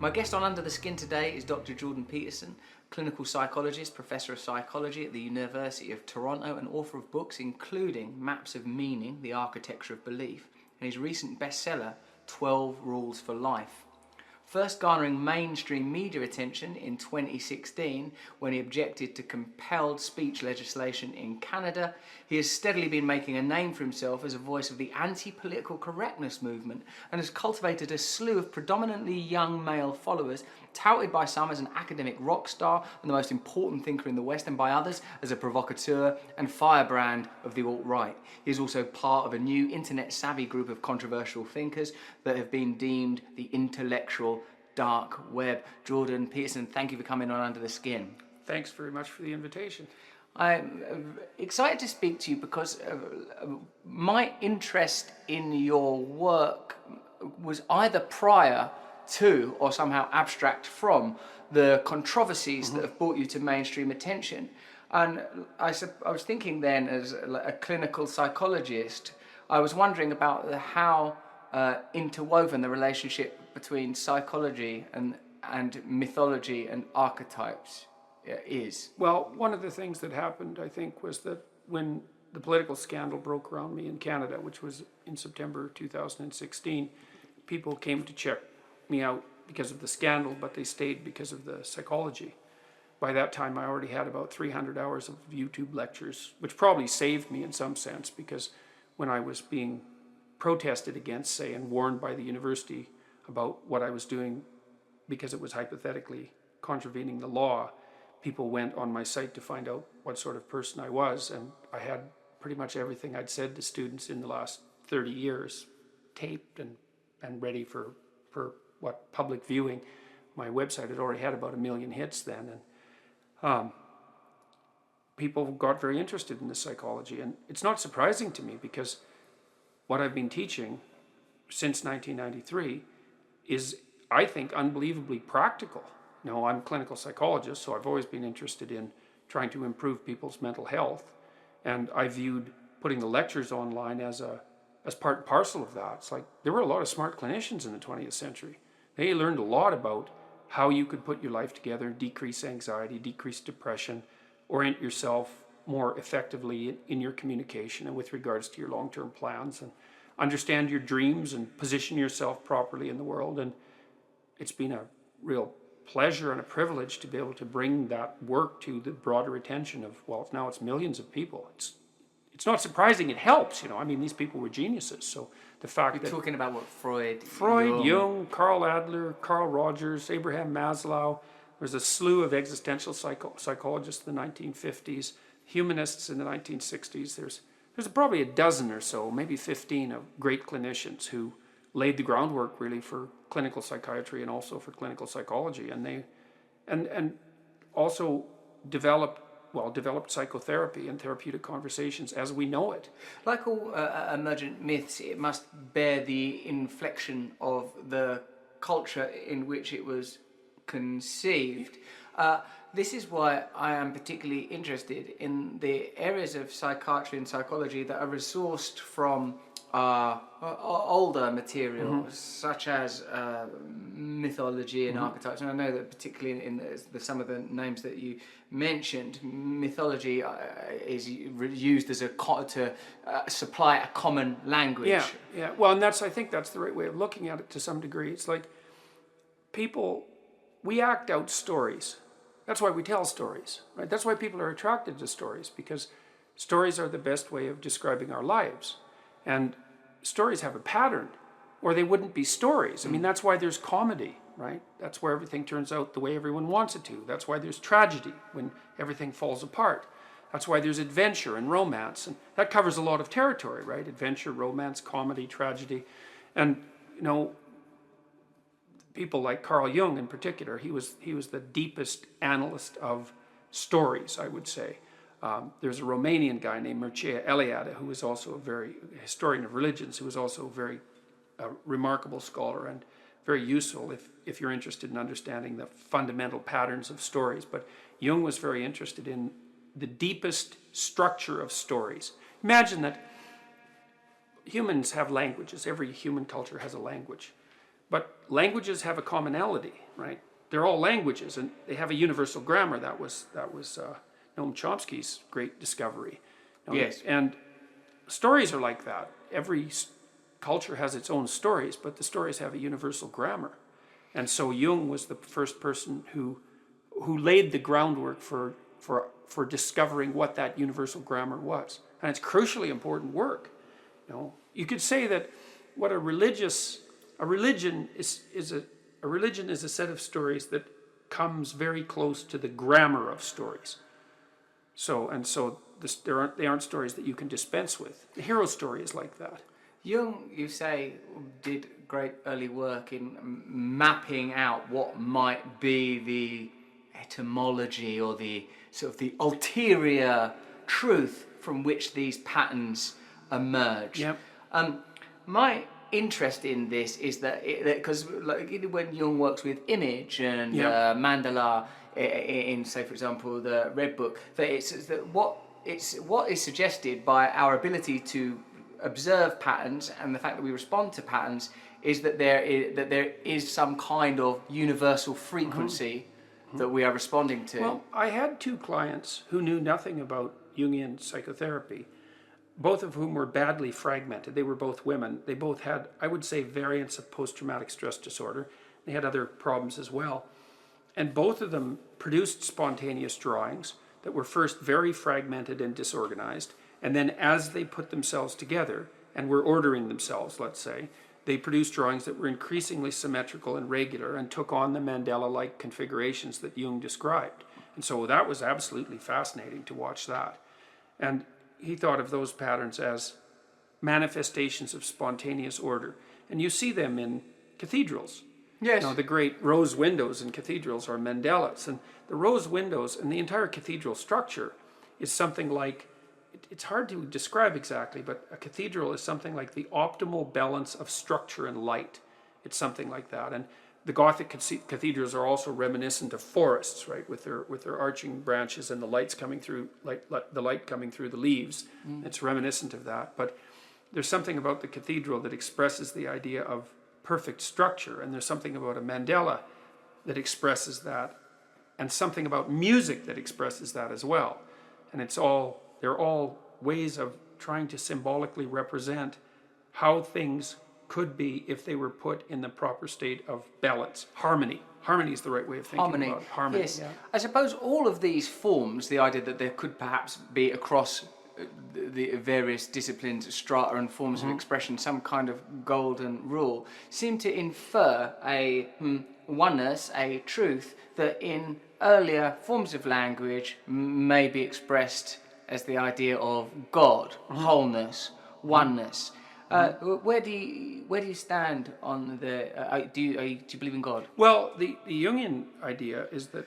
My guest on Under the Skin today is Dr. Jordan Peterson, clinical psychologist, professor of psychology at the University of Toronto and author of books including Maps of Meaning, The Architecture of Belief, and his recent bestseller, 12 Rules for Life. First garnering mainstream media attention in 2016 when he objected to compelled speech legislation in Canada, he has steadily been making a name for himself as a voice of the anti-political correctness movement and has cultivated a slew of predominantly young male followers, touted by some as an academic rock star and the most important thinker in the West, and by others as a provocateur and firebrand of the alt-right. He is also part of a new internet-savvy group of controversial thinkers that have been deemed the intellectual dark web. Jordan Peterson, thank you for coming on Under the Skin. Thanks very much for the invitation. I'm excited to speak to you because my interest in your work was either prior to or somehow abstract from the controversies that have brought you to mainstream attention. And I was thinking then, as a clinical psychologist, I was wondering about how interwoven the relationship between psychology and mythology and archetypes is. Well, one of the things that happened, I think, was that when the political scandal broke around me in Canada, which was in September 2016, people came to check me out because of the scandal, but they stayed because of the psychology. By that time, I already had about 300 hours of YouTube lectures, which probably saved me in some sense, because when I was being protested against, say, and warned by the university about what I was doing because it was hypothetically contravening the law, people went on my site to find out what sort of person I was, and I had pretty much everything I'd said to students in the last 30 years taped and ready for what public viewing. My website had already had about 1 million hits then, and people got very interested in the psychology. And it's not surprising to me, because what I've been teaching since 1993 is, I think, unbelievably practical. Now, I'm a clinical psychologist, so I've always been interested in trying to improve people's mental health, and I viewed putting the lectures online as part and parcel of that. It's like, there were a lot of smart clinicians in the 20th century. They learned a lot about how you could put your life together, decrease anxiety, decrease depression, orient yourself more effectively in your communication and with regards to your long-term plans, and understand your dreams and position yourself properly in the world. And it's been a real pleasure and a privilege to be able to bring that work to the broader attention of, well, now it's millions of people. It's not surprising, it helps, I mean, these people were geniuses. So the fact You're that talking about what Freud, Jung, Carl Adler, Carl Rogers, Abraham Maslow, there's a slew of existential psychologists in the 1950s, humanists in the 1960s. There's probably a dozen or so, maybe 15 of great clinicians who laid the groundwork really for clinical psychiatry and also for clinical psychology, and they also developed psychotherapy and therapeutic conversations as we know it. Like all emergent myths, it must bear the inflection of the culture in which it was conceived. This is why I am particularly interested in the areas of psychiatry and psychology that are resourced from older materials, such as mythology and archetypes. And I know that particularly in some of the names that you mentioned, mythology is used as to supply a common language. Yeah. Well, and I think that's the right way of looking at it to some degree. It's like we act out stories. That's why we tell stories, right? That's why people are attracted to stories, because stories are the best way of describing our lives. And stories have a pattern, or they wouldn't be stories. I mean, that's why there's comedy, right? That's where everything turns out the way everyone wants it to. That's why there's tragedy, when everything falls apart. That's why there's adventure and romance, and that covers a lot of territory, right? Adventure, romance, comedy, tragedy. And, people like Carl Jung in particular, he was the deepest analyst of stories, I would say. There's a Romanian guy named Mircea Eliade, who was also a historian of religions, who was also a very remarkable scholar and very useful if you're interested in understanding the fundamental patterns of stories. But Jung was very interested in the deepest structure of stories. Imagine that humans have languages. Every human culture has a language. But languages have a commonality, right? They're all languages, and they have a universal grammar. That was Noam Chomsky's great discovery. Yes. And stories are like that. Every culture has its own stories, but the stories have a universal grammar. And so Jung was the first person who laid the groundwork for discovering what that universal grammar was. And it's crucially important work. You could say that what a religion is a set of stories that comes very close to the grammar of stories. So they aren't stories that you can dispense with. The hero story is like that. Jung, you say, did great early work in mapping out what might be the etymology or the sort of the ulterior truth from which these patterns emerge. Yep. My interest in this is that because when Jung works with image and mandala in, say, for example, the Red Book, what is suggested by our ability to observe patterns and the fact that we respond to patterns is that there is some kind of universal frequency that we are responding to. Well, I had two clients who knew nothing about Jungian psychotherapy, both of whom were badly fragmented. They were both women. They both had, I would say, variants of post-traumatic stress disorder. They had other problems as well. And both of them produced spontaneous drawings that were first very fragmented and disorganized. And then as they put themselves together and were ordering themselves, let's say, they produced drawings that were increasingly symmetrical and regular and took on the Mandela-like configurations that Jung described. And so that was absolutely fascinating to watch that. And he thought of those patterns as manifestations of spontaneous order. And you see them in cathedrals. Yes. The great rose windows in cathedrals are Mandelas. And the rose windows and the entire cathedral structure is something like, it's hard to describe exactly, but a cathedral is something like the optimal balance of structure and light. It's something like that. And the Gothic cathedrals are also reminiscent of forests, right, with their arching branches and the lights coming through, the light coming through the leaves. It's reminiscent of that. But there's something about the cathedral that expresses the idea of perfect structure, and there's something about a mandala that expresses that, and something about music that expresses that as well. And they're all ways of trying to symbolically represent how things could be if they were put in the proper state of balance. Harmony. Harmony is the right way of thinking about it. Harmony. Yes. Yeah. I suppose all of these forms, the idea that there could perhaps be across the various disciplines, strata and forms of expression, some kind of golden rule, seem to infer a oneness, a truth that in earlier forms of language may be expressed as the idea of God, wholeness, oneness. Where do you stand on the? Do you believe in God? Well, the Jungian idea is that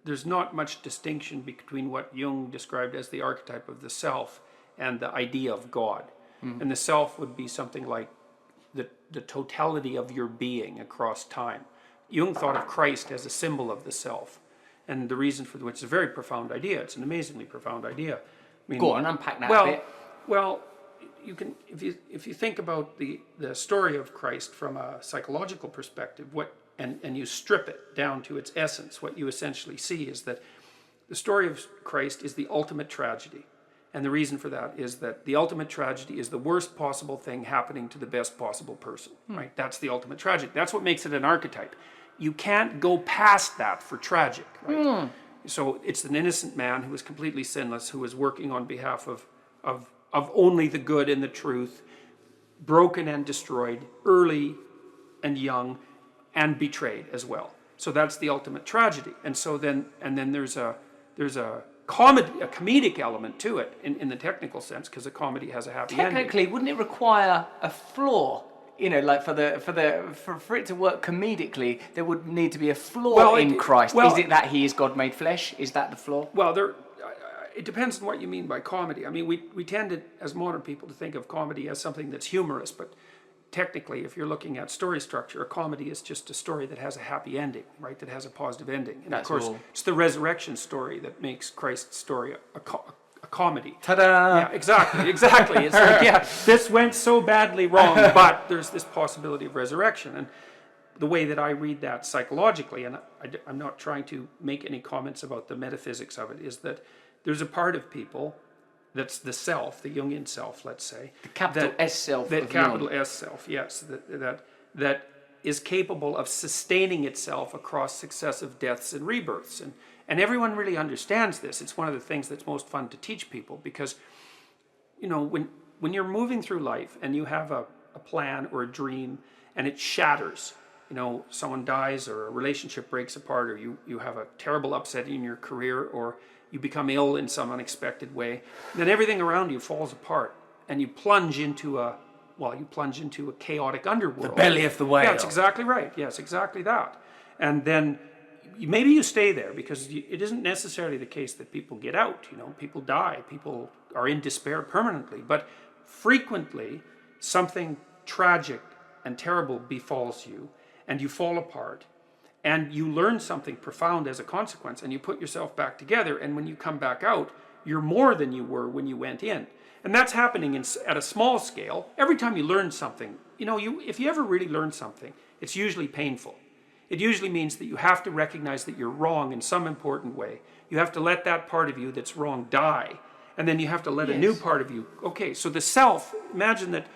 there's not much distinction between what Jung described as the archetype of the self and the idea of God. And the self would be something like the totality of your being across time. Jung thought of Christ as a symbol of the self, and the reason for which is a very profound idea. It's an amazingly profound idea. I mean, Go on, unpack that a bit. Well, you can, if you think about the story of Christ from a psychological perspective, and you strip it down to its essence, what you essentially see is that the story of Christ is the ultimate tragedy. And the reason for that is that the ultimate tragedy is the worst possible thing happening to the best possible person, right? That's the ultimate tragedy. That's what makes it an archetype. You can't go past that for tragic, right? So it's an innocent man who is completely sinless, who is working on behalf of only the good and the truth, broken and destroyed, early and young, and betrayed as well. So that's the ultimate tragedy. And so then there's a comedic element to it in the technical sense, because a comedy has a happy ending. Technically, wouldn't it require a flaw? Like for it to work comedically, there would need to be a flaw in Christ. Is it that he is God made flesh? Is that the flaw? Well, it depends on what you mean by comedy. I mean, we tend as modern people to think of comedy as something that's humorous, but technically, if you're looking at story structure, a comedy is just a story that has a happy ending, right? That has a positive ending. And That's of course, all. it's the resurrection story that makes Christ's story a comedy. Ta-da! Yeah, exactly. It's like, yeah, this went so badly wrong, but there's this possibility of resurrection. And the way that I read that psychologically, and I'm not trying to make any comments about the metaphysics of it, is that there's a part of people that's the self, the Jungian self, let's say. The capital S self That of capital Jung. S self, yes. That is capable of sustaining itself across successive deaths and rebirths. And everyone really understands this. It's one of the things that's most fun to teach people because, you know, when you're moving through life and you have a plan or a dream and it shatters, you know, someone dies or a relationship breaks apart or you have a terrible upset in your career or you become ill in some unexpected way, then everything around you falls apart and you plunge into a chaotic underworld. The belly of the whale. Yeah, that's exactly right. Yes, exactly that. And then maybe you stay there because it isn't necessarily the case that people get out. You know, people die. People are in despair permanently. But frequently, something tragic and terrible befalls you, and you fall apart, and you learn something profound as a consequence, and you put yourself back together, and when you come back out, you're more than you were when you went in. And that's happening at a small scale. Every time you learn something, you know, if you ever really learn something, it's usually painful. It usually means that you have to recognize that you're wrong in some important way. You have to let that part of you that's wrong die. And then you have to let a new part of you. Okay, so the self, imagine that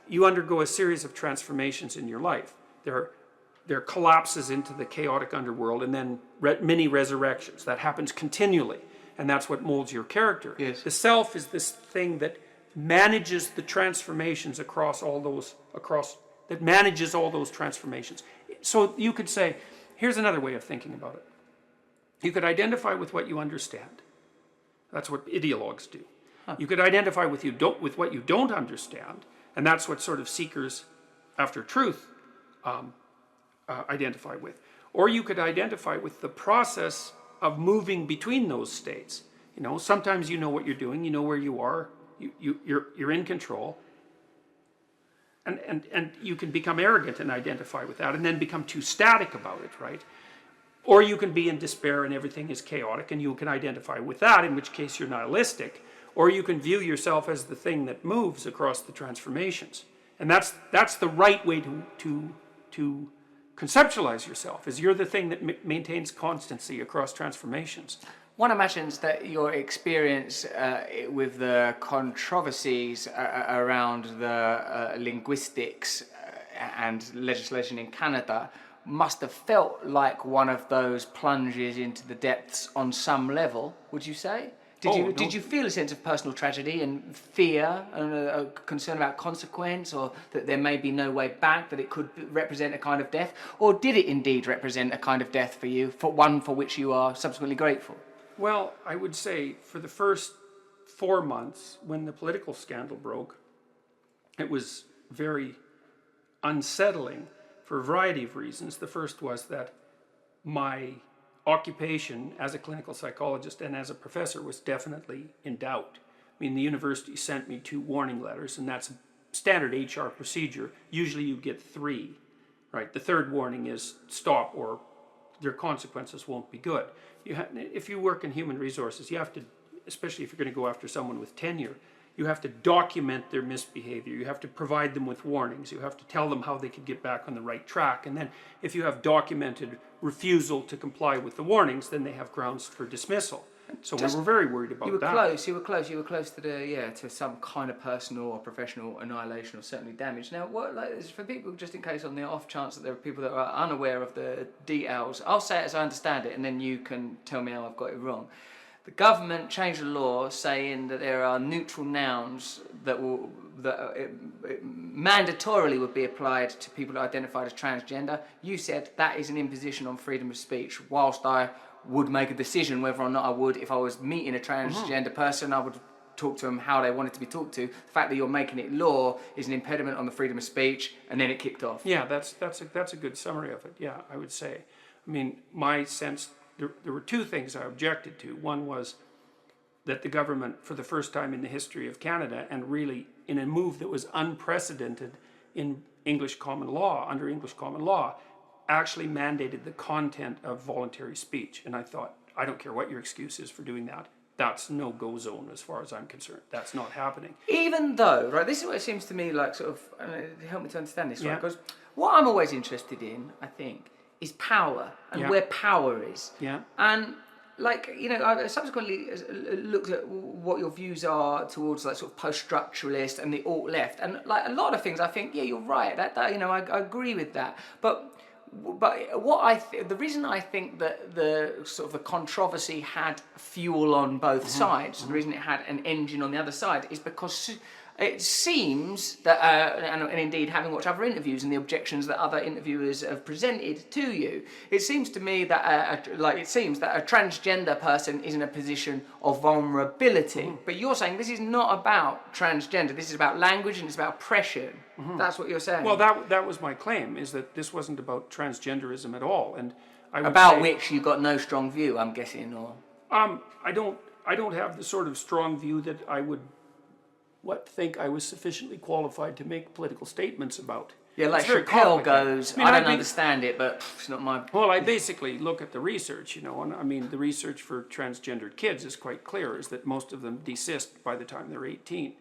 you undergo a series of transformations in your life. There are collapses into the chaotic underworld and then mini resurrections. That happens continually. And that's what molds your character. Yes. The self is this thing that manages the transformations that manages all those transformations. So you could say, here's another way of thinking about it. You could identify with what you understand. That's what ideologues do. You could identify with what you don't understand, and that's what sort of seekers after truth identify with. Or you could identify with the process of moving between those states. You know, sometimes you know what you're doing, you know where you are, you're in control, and you can become arrogant and identify with that, and then become too static about it, right? Or you can be in despair and everything is chaotic, and you can identify with that, in which case you're nihilistic. Or you can view yourself as the thing that moves across the transformations, and that's the right way to conceptualize yourself, is you're the thing that maintains constancy across transformations. One imagines that your experience with the controversies around the linguistics and legislation in Canada must have felt like one of those plunges into the depths on some level, would you say? Did you feel a sense of personal tragedy and fear and a concern about consequence, or that there may be no way back, that it could represent a kind of death? Or did it indeed represent a kind of death for you, for one for which you are subsequently grateful? Well, I would say for the first 4 months, when the political scandal broke, it was very unsettling for a variety of reasons. The first was that my occupation as a clinical psychologist and as a professor was definitely in doubt. I mean, the university sent me 2 warning letters, and that's a standard HR procedure. Usually you get 3, right? The third warning is stop, or their consequences won't be good. If you work in human resources, you have to, especially if you're going to go after someone with tenure, you have to document their misbehavior. You have to provide them with warnings. You have to tell them how they could get back on the right track. And then if you have documented refusal to comply with the warnings, then they have grounds for dismissal. So we were very worried about that. You were close to some kind of personal or professional annihilation or certainly damage. Now, for people, just in case on the off chance that there are people that are unaware of the details, I'll say it as I understand it, and then you can tell me how I've got it wrong. The government changed the law saying that there are neutral nouns that mandatorily would be applied to people identified as transgender. You said that is an imposition on freedom of speech, whilst I would make a decision whether or not I would. If I was meeting a transgender person, I would talk to them how they wanted to be talked to. The fact that you're making it law is an impediment on the freedom of speech, and then it kicked off. Yeah, that's a good summary of it. Yeah, I would say. I mean, my sense, there were 2 things I objected to. One was that the government, for the first time in the history of Canada, and really in a move that was unprecedented in English common law, under English common law, actually mandated the content of voluntary speech. And I thought, I don't care what your excuse is for doing that. that's no-go zone as far as I'm concerned. That's not happening. Even though, right, this is what it seems to me like, sort of, help me to understand this, right? Yeah. Because what I'm always interested in, I think, is power and Yeah. where power is. Yeah. And, like, you know, I subsequently looked at what your views are towards, like, sort of post-structuralist and the alt-left. And, like, a lot of things, I think, yeah, you're right. That you know, I agree with that. But what the reason I think that the sort of the controversy had fuel on both sides, the reason it had an engine on the other side, is because it seems that, and indeed having watched other interviews and the objections that other interviewers have presented to you, it seems to me that it seems that a transgender person is in a position of vulnerability. But you're saying this is not about transgender. This is about language and it's about oppression. That's what you're saying. Well, that was my claim, is that this wasn't about transgenderism at all, and I would about say, which you got no strong view, I'm guessing, or I don't have the sort of strong view that I would think I was sufficiently qualified to make political statements about. yeah, like It's very Chappelle complicated. goes. I mean, I don't I'd be- understand it, but it's not my. Well, I basically look at the research, and I mean, the research for transgendered kids is quite clear, is that most of them desist by the time they're 18.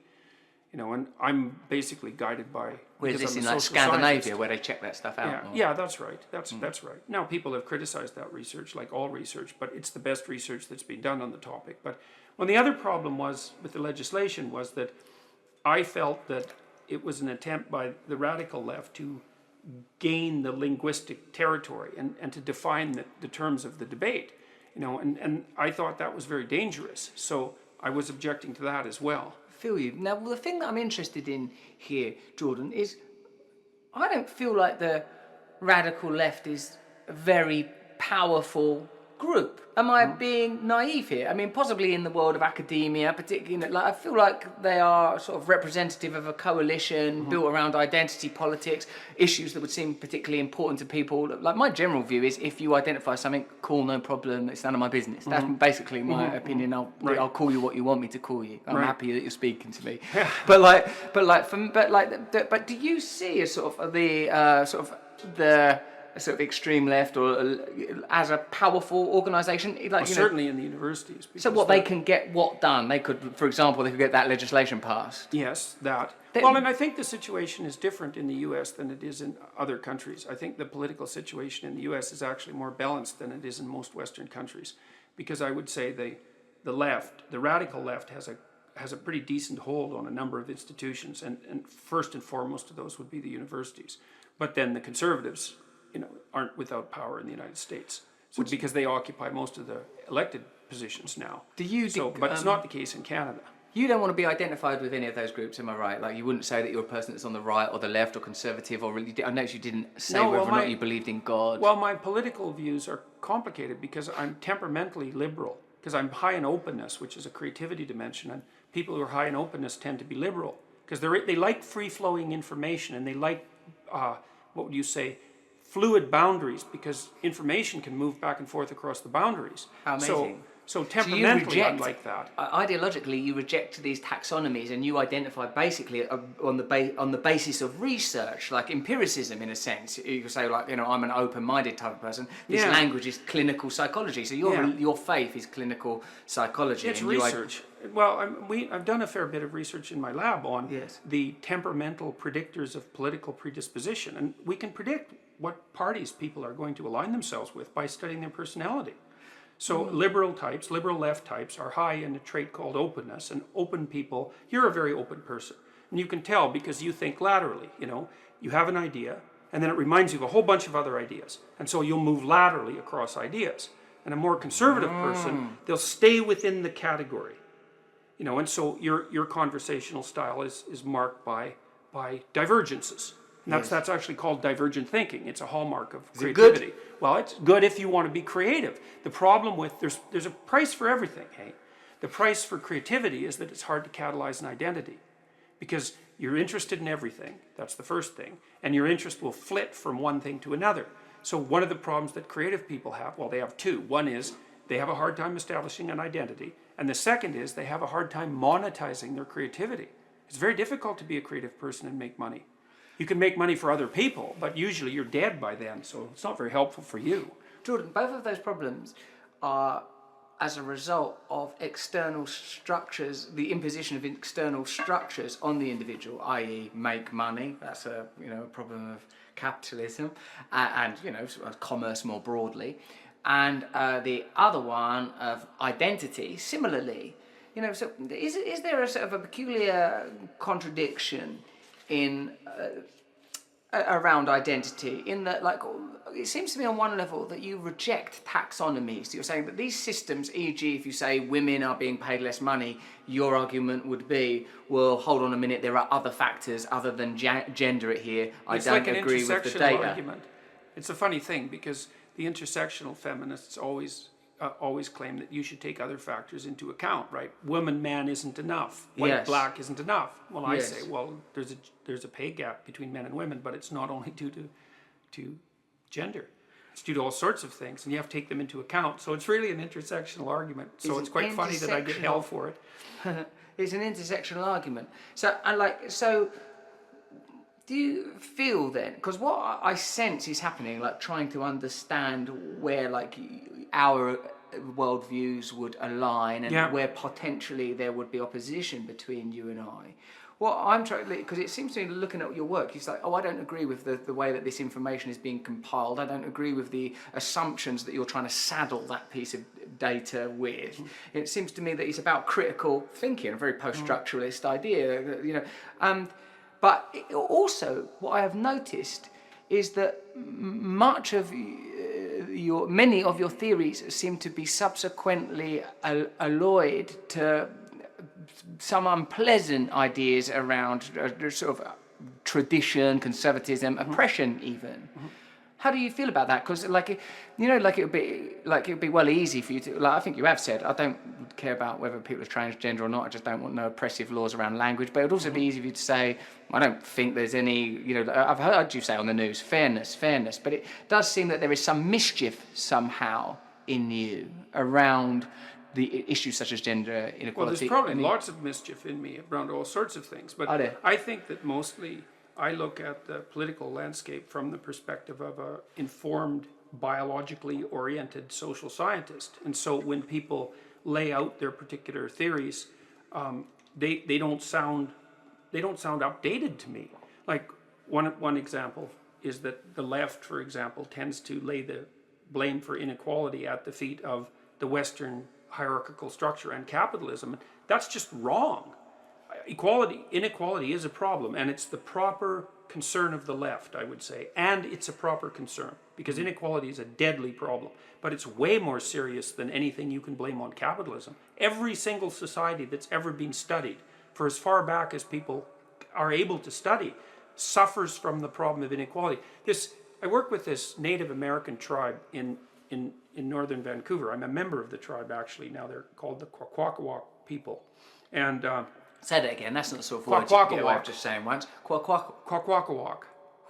And I'm basically guided by. Where's because this I'm in a like social Scandinavia, scientist. where they check that stuff out? Yeah, or- yeah, that's right. That's right. Now, people have criticized that research, like all research, but it's the best research that's been done on the topic. But the other problem was with the legislation was that I felt that it was an attempt by the radical left to gain the linguistic territory and to define the terms of the debate, and I thought that was very dangerous. So I was objecting to that as well. Feel you. Now, the thing that I'm interested in here, Jordan, is I don't feel like the radical left is a very powerful group. Am I being naive here? I mean, possibly in the world of academia, particularly, I feel like they are sort of representative of a coalition built around identity politics, issues that would seem particularly important to people. Like, my general view is, if you identify something, cool, no problem, it's none of my business. That's basically my opinion. I'll call you what you want me to call you. I'm happy that you're speaking to me. But do you see a sort of the sort of extreme left or as a powerful organisation? Like, Certainly in the universities. So what, they can get what done? They could, for example, they could get that legislation passed. Yes, that. They- Well, and I think the situation is different in the U.S. than it is in other countries. I think the political situation in the U.S. is actually more balanced than it is in most Western countries, because I would say the left, the radical left, has a pretty decent hold on a number of institutions, and first and foremost of those would be the universities. But then the conservatives, aren't without power in the United States. So because they occupy most of the elected positions now. But it's not the case in Canada. You don't want to be identified with any of those groups, am I right? Like, you wouldn't say that you're a person that's on the right or the left or conservative, or really. I noticed you didn't say whether or not you believed in God. Well, my political views are complicated because I'm temperamentally liberal, because I'm high in openness, which is a creativity dimension, and people who are high in openness tend to be liberal because they like free-flowing information, and they like, what would you say, fluid boundaries, because information can move back and forth across the boundaries. How amazing. So temperamentally, I'm like that. Ideologically, you reject these taxonomies and you identify basically on the basis of research, like empiricism in a sense. You could say, like, I'm an open-minded type of person. This language is clinical psychology. So your faith is clinical psychology. It's research. I've done a fair bit of research in my lab on the temperamental predictors of political predisposition, and we can predict what parties people are going to align themselves with by studying their personality. So liberal left types are high in a trait called openness, and open people, you're a very open person. And you can tell because you think laterally, you have an idea, and then it reminds you of a whole bunch of other ideas. And so you'll move laterally across ideas. And a more conservative person, they'll stay within the category. And so your conversational style is marked by divergences. And that's actually called divergent thinking. It's a hallmark of creativity. Well, it's good if you want to be creative. The problem with, there's a price for everything, hey? The price for creativity is that it's hard to catalyze an identity, because you're interested in everything. That's the first thing. And your interest will flit from one thing to another. So one of the problems that creative people have, well, they have two. One is they have a hard time establishing an identity. And the second is they have a hard time monetizing their creativity. It's very difficult to be a creative person and make money. You can make money for other people, but usually you're dead by then, so it's not very helpful for you. Jordan, both of those problems are as a result of external structures, the imposition of external structures on the individual, i.e. make money. That's a problem of capitalism, and commerce more broadly. And the other one of identity, similarly. So is there a sort of a peculiar contradiction in around identity, in that, like, it seems to me on one level that you reject taxonomies. So you're saying that these systems, e.g. if you say women are being paid less money, your argument would be, well, hold on a minute, there are other factors other than gender here. I don't agree with the data. Argument. It's a funny thing, because the intersectional feminists always claim that you should take other factors into account, right? Woman, man isn't enough. White, yes. Black isn't enough. Well, I yes. say, well, there's a pay gap between men and women, but it's not only due to gender. It's due to all sorts of things, and you have to take them into account. So it's really an intersectional argument. So it's quite funny that I get hell for it. It's an intersectional argument. So do you feel then, because what I sense is happening, like trying to understand where like our worldviews would align and where potentially there would be opposition between you and I. What I'm trying, because it seems to me, looking at your work, it's like, I don't agree with the way that this information is being compiled. I don't agree with the assumptions that you're trying to saddle that piece of data with. It seems to me that it's about critical thinking, a very post-structuralist idea, But also, what I have noticed is that many of your theories seem to be subsequently alloyed to some unpleasant ideas around sort of tradition, conservatism, oppression, even. How do you feel about that? Because, it would be well easy for you to, I think you have said, I don't care about whether people are transgender or not. I just don't want no oppressive laws around language. But it would also be easy for you to say, I don't think there's any, I've heard you say on the news, fairness. But it does seem that there is some mischief somehow in you around the issues such as gender inequality. Well, there's probably lots of mischief in me around all sorts of things. But I think that mostly I look at the political landscape from the perspective of an informed, biologically oriented social scientist. And so when people lay out their particular theories, they don't sound outdated to me. Like one example is that the left, for example, tends to lay the blame for inequality at the feet of the Western hierarchical structure and capitalism. That's just wrong. Inequality is a problem, and it's the proper concern of the left, I would say, and it's a proper concern, because inequality is a deadly problem, but it's way more serious than anything you can blame on capitalism. Every single society that's ever been studied, for as far back as people are able to study, suffers from the problem of inequality. I work with this Native American tribe in northern Vancouver. I'm a member of the tribe, actually. Now they're called the Kwakwaka'wakw people. And say that again. That's not the sort of words you can get away with just saying once. Kwakwaka'wakw.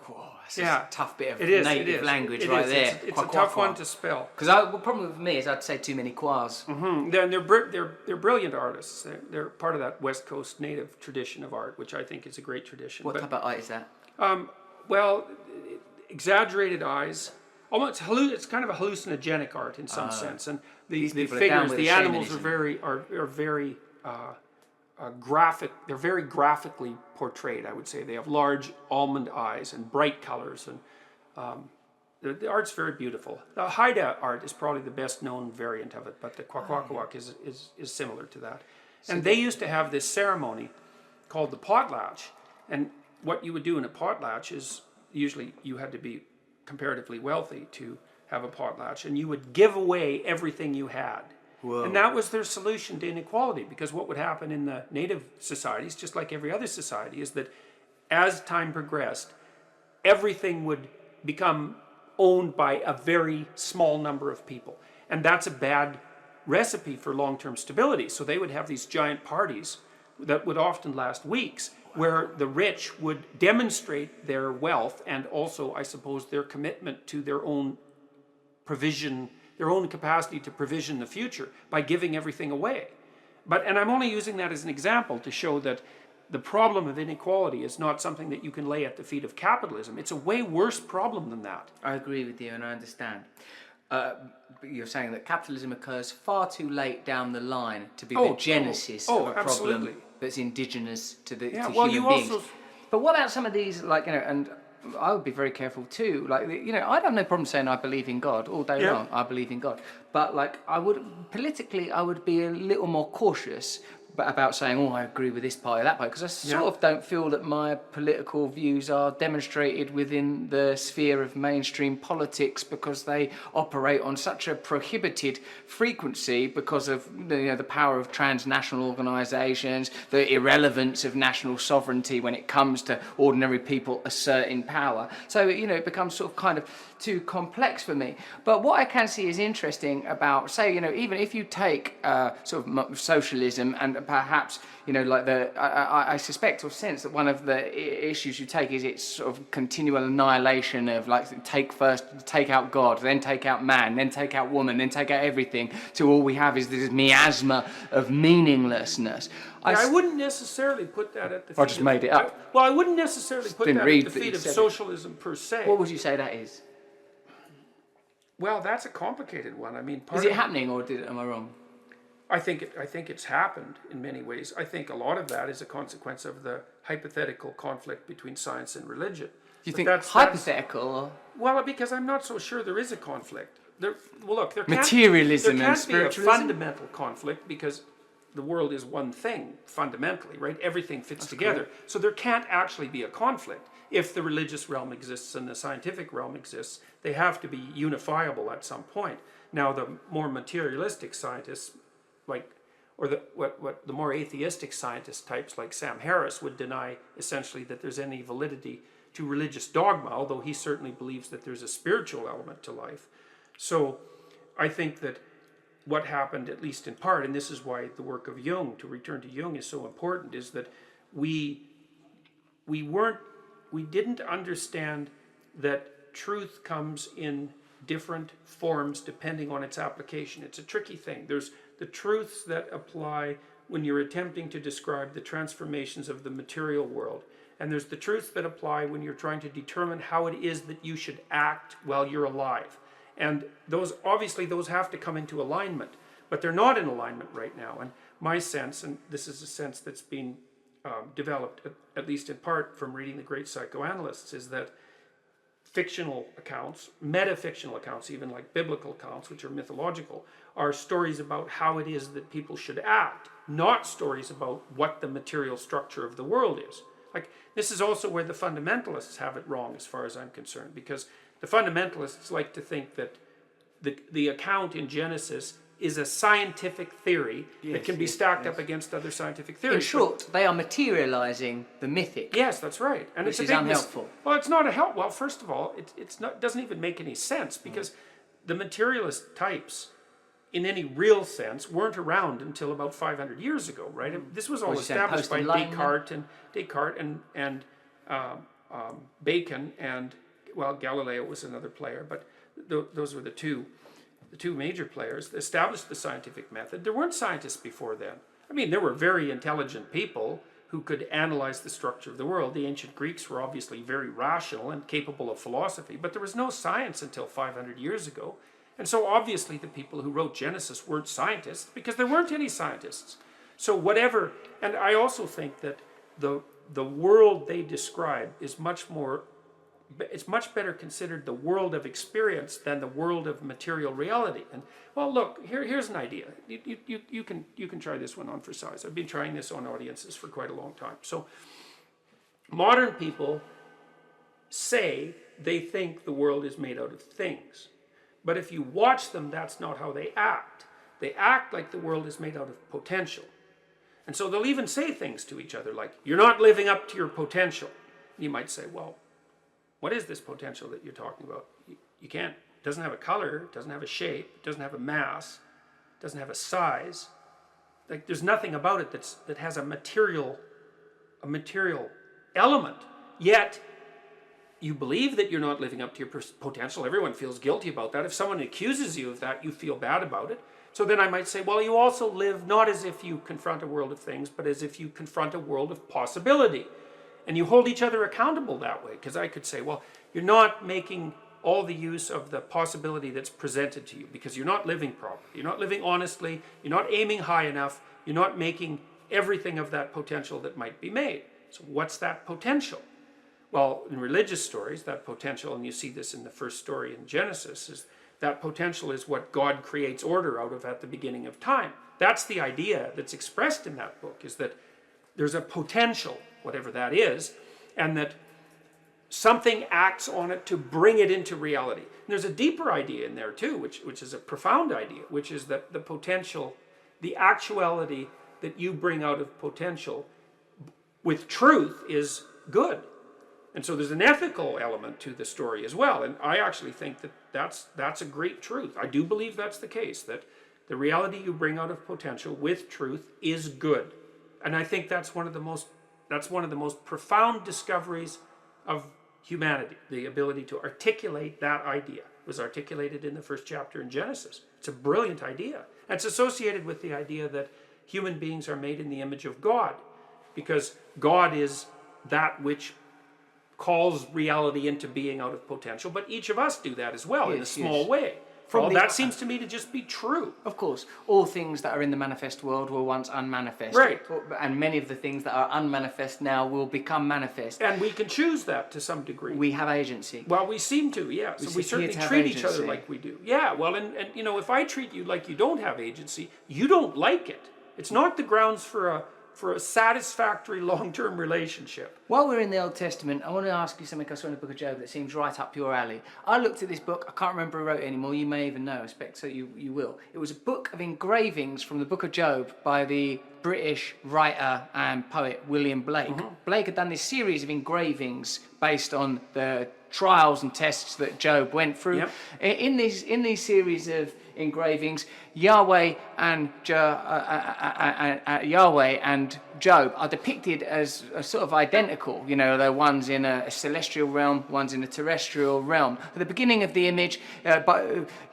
Whoa, that's a tough bit of native language there. It's a tough one to spell. Because the problem with me is I'd say too many quas. They're brilliant artists. They're part of that West Coast native tradition of art, which I think is a great tradition. What type of art is that? Exaggerated eyes. Almost it's kind of a hallucinogenic art in some sense, and the figures, the animals are very graphic. They're very graphically portrayed, I would say. They have large almond eyes and bright colors, and the art's very beautiful. The Haida art is probably the best known variant of it, but the Kwakwaka'wakw is similar to that. And they used to have this ceremony called the potlatch, and what you would do in a potlatch is usually you had to be comparatively wealthy to have a potlatch, and you would give away everything you had. Whoa. And that was their solution to inequality, because what would happen in the native societies, just like every other society, is that as time progressed, everything would become owned by a very small number of people. And that's a bad recipe for long-term stability. So they would have these giant parties that would often last weeks, where the rich would demonstrate their wealth and also, I suppose, their commitment to their own provision, their own capacity to provision the future by giving everything away. And I'm only using that as an example to show that the problem of inequality is not something that you can lay at the feet of capitalism. It's a way worse problem than that. I agree with you, and I understand. You're saying that capitalism occurs far too late down the line to be Oh, the genesis oh, of a problem absolutely. that's indigenous to Yeah, to well, human you beings. also... But what about some of these, like, and I would be very careful too. Like, I don't have no problem saying I believe in God all day Yeah. long. I believe in God, but like, politically, I would be a little more cautious about saying, oh, I agree with this party or that party, because I sort Yeah. of don't feel that my political views are demonstrated within the sphere of mainstream politics, because they operate on such a prohibited frequency because of the power of transnational organisations, the irrelevance of national sovereignty when it comes to ordinary people asserting power. So it becomes sort of kind of too complex for me. But what I can see is interesting about, say, even if you take sort of socialism, and perhaps I suspect or sense that one of the issues you take is its sort of continual annihilation of, like, take out God, then take out man, then take out woman, then take out everything, till all we have is this miasma of meaninglessness. I wouldn't necessarily put that at the feet I just made it up. I wouldn't necessarily put Didn't that read at the that feet you of said it. socialism per se. What would you say that is? Well, that's a complicated one. I mean, Is it happening, or am I wrong? I think it's happened in many ways. I think a lot of that is a consequence of the hypothetical conflict between science and religion. Do you think hypothetical? Or? Well, because I'm not so sure there is a conflict. There can't, Materialism there and can't spiritualism? be a fundamental conflict, because the world is one thing fundamentally, right? Everything fits together. Cool. So there can't actually be a conflict. If the religious realm exists and the scientific realm exists, they have to be unifiable at some point. Now, the more materialistic scientists, what the more atheistic scientist types like Sam Harris would deny essentially that there's any validity to religious dogma, although he certainly believes that there's a spiritual element to life. So I think that what happened, at least in part, and this is why the work of Jung, to return to Jung, is so important, is that we didn't understand that truth comes in different forms depending on its application. It's a tricky thing. There's the truths that apply when you're attempting to describe the transformations of the material world, and there's the truths that apply when you're trying to determine how it is that you should act while you're alive. And those have to come into alignment, but they're not in alignment right now. And my sense, and this is a sense that's been developed, at least in part from reading the great psychoanalysts, is that fictional accounts, metafictional accounts, even like biblical accounts, which are mythological, are stories about how it is that people should act, not stories about what the material structure of the world is. Like, this is also where the fundamentalists have it wrong, as far as I'm concerned, because the fundamentalists like to think that the account in Genesis is a scientific theory that can be stacked up against other scientific theories. In short, they are materializing the mythic. Yes, that's right. And which it's is unhelpful. Well, it's not a help. Well, first of all, it doesn't even make any sense, because the materialist types, in any real sense, weren't around until about 500 years ago, right? This was all established by Descartes and Bacon, and, well, Galileo was another player, but those were the two major players that established the scientific method. There weren't scientists before then. I mean, there were very intelligent people who could analyze the structure of the world. The ancient Greeks were obviously very rational and capable of philosophy, but there was no science until 500 years ago. And so obviously the people who wrote Genesis weren't scientists, because there weren't any scientists. So whatever, and I also think that the world they describe is it's much better considered the world of experience than the world of material reality. And, well, look, here's an idea. You can try this one on for size. I've been trying this on audiences for quite a long time. So modern people say they think the world is made out of things. But if you watch them, that's not how they act. They act like the world is made out of potential. And so they'll even say things to each other like, you're not living up to your potential. You might say, well, what is this potential that you're talking about? You can't. It doesn't have a color, it doesn't have a shape, it doesn't have a mass, it doesn't have a size. Like, there's nothing about it that has a material element. Yet you believe that you're not living up to your potential. Everyone feels guilty about that. If someone accuses you of that, you feel bad about it. So then I might say, well, you also live not as if you confront a world of things, but as if you confront a world of possibility. And you hold each other accountable that way. Because I could say, well, you're not making all the use of the possibility that's presented to you, because you're not living properly, you're not living honestly, you're not aiming high enough, you're not making everything of that potential that might be made. So what's that potential? Well, in religious stories, that potential, and you see this in the first story in Genesis, is that potential is what God creates order out of at the beginning of time. That's the idea that's expressed in that book, is that there's a potential, whatever that is, and that something acts on it to bring it into reality. And there's a deeper idea in there too, which is a profound idea, which is that the potential, the actuality that you bring out of potential with truth is good. And so there's an ethical element to the story as well. And I actually think that that's a great truth. I do believe that's the case, that the reality you bring out of potential with truth is good. And I think that's one of the most profound discoveries of humanity, the ability to articulate that idea. It was articulated in the first chapter in Genesis. It's a brilliant idea. And it's associated with the idea that human beings are made in the image of God, because God is that which calls reality into being out of potential, but each of us do that as well, in a small way. Well, that seems to me to just be true. Of course, all things that are in the manifest world were once unmanifest. Right. And many of the things that are unmanifest now will become manifest. And we can choose that to some degree. We have agency. Well, we seem to, yeah. So we certainly treat each other like we do. Yeah, well, and you know, if I treat you like you don't have agency, you don't like it. It's not the grounds for a satisfactory long-term relationship. While we're in the Old Testament, I want to ask you something I saw in the book of Job that seems right up your alley. I looked at this book, I can't remember who wrote it anymore, you may even know, I expect so you will. It was a book of engravings from the book of Job by the British writer and poet William Blake. Mm-hmm. Blake had done this series of engravings based on the trials and tests that Job went through. Yep. In these series of engravings, Yahweh and Job are depicted as sort of identical. You know, they're one's in a celestial realm, one's in a terrestrial realm. At the beginning of the image,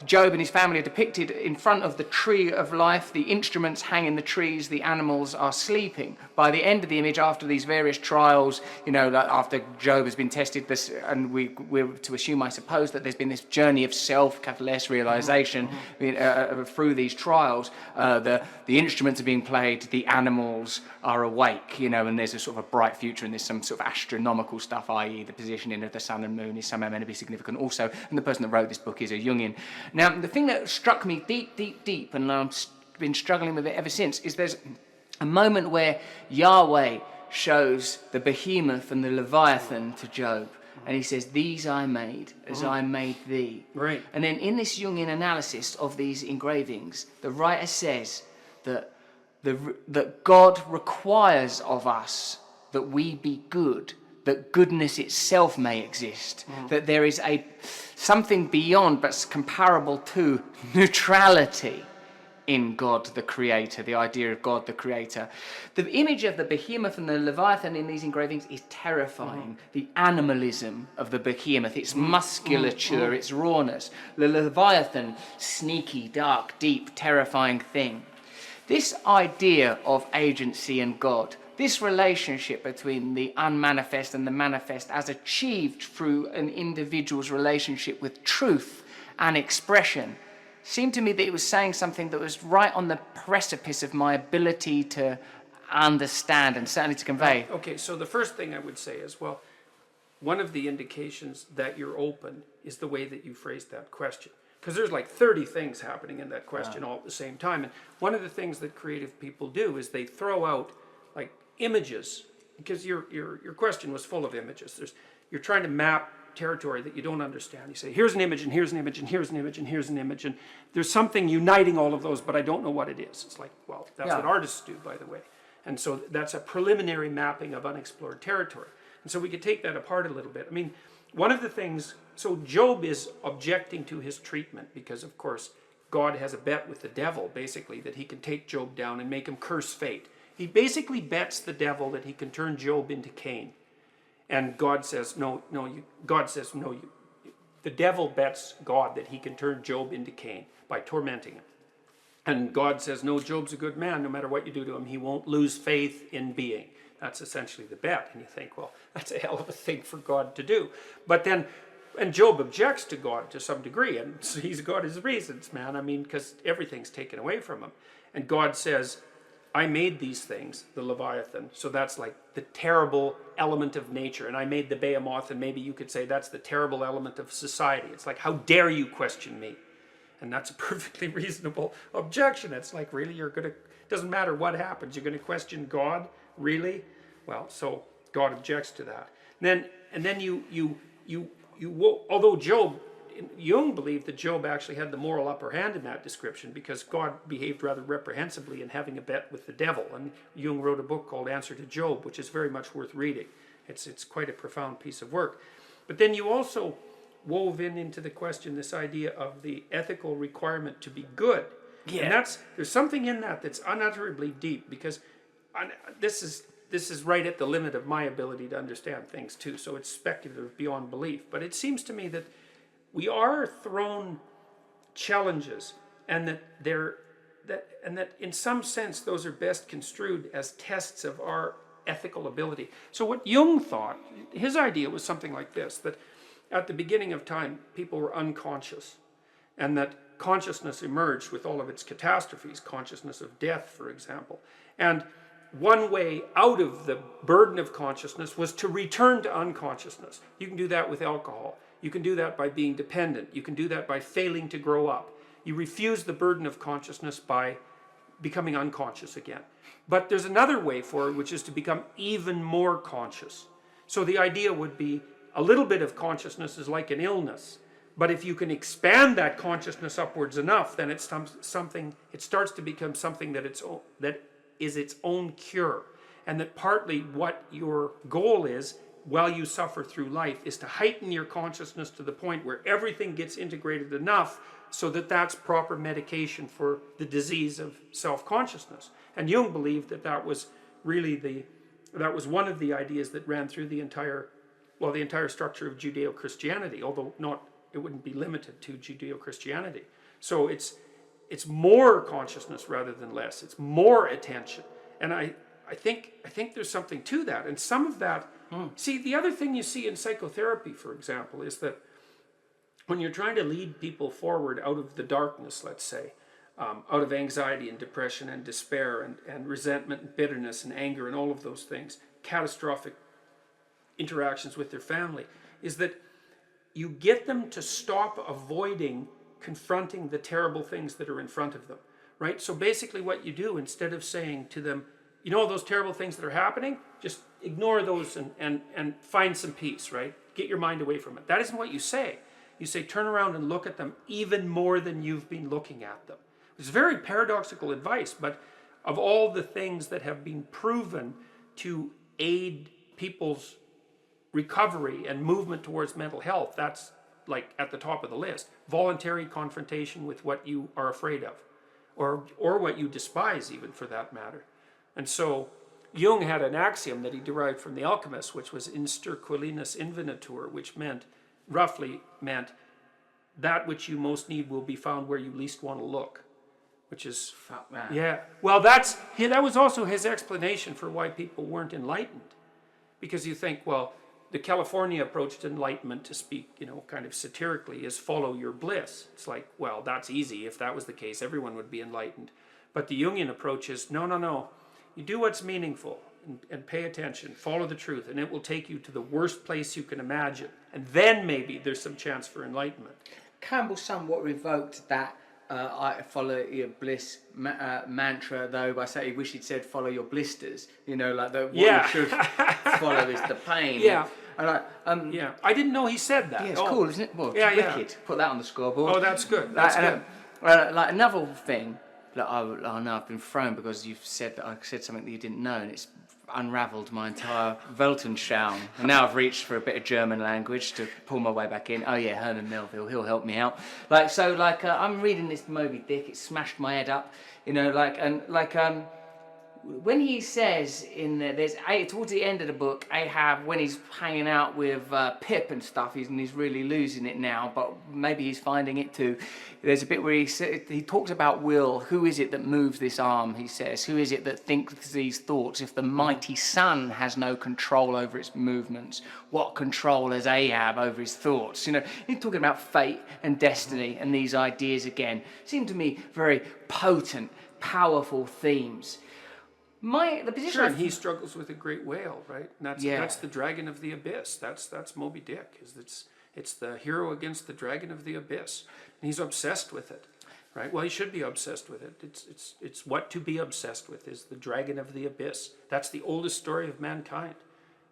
Job and his family are depicted in front of the tree of life. The instruments hang in the trees, the animals are sleeping. By the end of the image, after these various trials, you know, after Job has been tested, and we're to assume, I suppose, that there's been this journey of self, capital S, realization through these trials. The instruments are being played, the animals are awake, you know, and there's a sort of a bright future, and there's some sort of astronomical stuff, i.e. the positioning of the sun and moon is somehow meant to be significant also, and the person that wrote this book is a Jungian. Now, the thing that struck me deep, and I've been struggling with it ever since, is there's a moment where Yahweh shows the behemoth and the Leviathan to Job. And he says, "These I made as I made thee." Right. And then in this Jungian analysis of these engravings, the writer says that God requires of us that we be good, that goodness itself may exist, that there is something beyond but comparable to neutrality in God the Creator, the idea of God the Creator. The image of the behemoth and the Leviathan in these engravings is terrifying. The animalism of the behemoth, its musculature, its rawness. The Leviathan, sneaky, dark, deep, terrifying thing. This idea of agency and God, this relationship between the unmanifest and the manifest as achieved through an individual's relationship with truth and expression, seemed to me that it was saying something that was right on the precipice of my ability to understand and certainly to convey. Okay, so the first thing I would say is, well, one of the indications that you're open is the way that you phrased that question. Because there's like 30 things happening in that question all at the same time. And one of the things that creative people do is they throw out like images, because your question was full of images. You're trying to map territory that you don't understand. You say, here's an image, and here's an image, and here's an image, and here's an image, and there's something uniting all of those, but I don't know what it is. It's like, well, that's what artists do, by the way. And so that's a preliminary mapping of unexplored territory. And so we could take that apart a little bit. I mean, one of the things, so Job is objecting to his treatment because, of course, God has a bet with the devil, basically, that he can take Job down and make him curse fate. He basically bets the devil that he can turn Job into Cain. And God says, no. The devil bets God that he can turn Job into Cain by tormenting him. And God says, no, Job's a good man. No matter what you do to him, he won't lose faith in being. That's essentially the bet. And you think, well, that's a hell of a thing for God to do. But then And Job objects to God to some degree, and so he's got his reasons, man. I mean, because everything's taken away from him. And God says, I made these things, the Leviathan, so that's like the terrible element of nature. And I made the behemoth, and maybe you could say that's the terrible element of society. It's like, how dare you question me? And that's a perfectly reasonable objection. It's like, really, you're going to, doesn't matter what happens, you're going to question God? Really? Well, so God objects to that. And then although Jung believed that Job actually had the moral upper hand in that description because God behaved rather reprehensibly in having a bet with the devil. And Jung wrote a book called Answer to Job, which is very much worth reading. It's quite a profound piece of work. But then you also wove into the question this idea of the ethical requirement to be good. Yeah. And there's something in that that's unutterably deep, because this is right at the limit of my ability to understand things too, so it's speculative beyond belief. But it seems to me that we are thrown challenges, and that in some sense those are best construed as tests of our ethical ability. So what Jung thought, his idea was something like this, that at the beginning of time people were unconscious, and that consciousness emerged with all of its catastrophes, consciousness of death, for example. And one way out of the burden of consciousness was to return to unconsciousness. You can do that with alcohol. You can do that by being dependent. You can do that by failing to grow up. You refuse the burden of consciousness by becoming unconscious again. But there's another way forward, which is to become even more conscious. So the idea would be a little bit of consciousness is like an illness. But if you can expand that consciousness upwards enough, then it starts to become something that is its own cure. And that partly what your goal is, while you suffer through life, is to heighten your consciousness to the point where everything gets integrated enough so that that's proper medication for the disease of self-consciousness. And Jung believed that was really that was one of the ideas that ran through the entire structure of Judeo-Christianity, although it wouldn't be limited to Judeo-Christianity. So it's more consciousness rather than less. It's more attention. And I think there's something to that. And some of that, see, the other thing you see in psychotherapy, for example, is that when you're trying to lead people forward out of the darkness, let's say, out of anxiety and depression and despair and resentment and bitterness and anger and all of those things, catastrophic interactions with their family, is that you get them to stop avoiding confronting the terrible things that are in front of them, right? So basically what you do, instead of saying to them, you know, those terrible things that are happening, just ignore those and find some peace, right? Get your mind away from it. That isn't what you say. You say, turn around and look at them even more than you've been looking at them. It's very paradoxical advice, but of all the things that have been proven to aid people's recovery and movement towards mental health, that's like at the top of the list. Voluntary confrontation with what you are afraid of, or what you despise, even, for that matter. And so Jung had an axiom that he derived from the alchemists, which was instir qualinus invenitur, which roughly meant that which you most need will be found where you least want to look. Which is, fuck, man. Yeah. Well, that was also his explanation for why people weren't enlightened. Because you think, well, the California approach to enlightenment, to speak, kind of satirically, is follow your bliss. It's like, well, that's easy. If that was the case, everyone would be enlightened. But the Jungian approach is, no. You do what's meaningful and pay attention, follow the truth, and it will take you to the worst place you can imagine. And then maybe there's some chance for enlightenment. Campbell somewhat revoked that I follow your bliss mantra, though, by saying he wished he'd said follow your blisters. What you should follow is the pain. Yeah. And I didn't know he said that. Yeah, it's cool, isn't it? Well, it's wicked. Put that on the scoreboard. Oh, that's good. That's good. Another thing that I know I've been thrown because you've said that I said something that you didn't know, and it's unravelled my entire Weltanschauung. And now I've reached for a bit of German language to pull my way back in. Oh yeah, Herman Melville, he'll help me out. I'm reading this Moby Dick, it smashed my head up, when he says towards the end of the book, Ahab, when he's hanging out with Pip and stuff, he's really losing it now, but maybe he's finding it too. There's a bit where he talks about will. Who is it that moves this arm, he says? Who is it that thinks these thoughts? If the mighty sun has no control over its movements, what control has Ahab over his thoughts? You know, he's talking about fate and destiny, and these ideas again seem to me very potent, powerful themes. The position Sure, and he struggles with a great whale, right? And that's the dragon of the abyss. That's Moby Dick. It's the hero against the dragon of the abyss, and he's obsessed with it, right? Well, he should be obsessed with it. It's what to be obsessed with is the dragon of the abyss. That's the oldest story of mankind,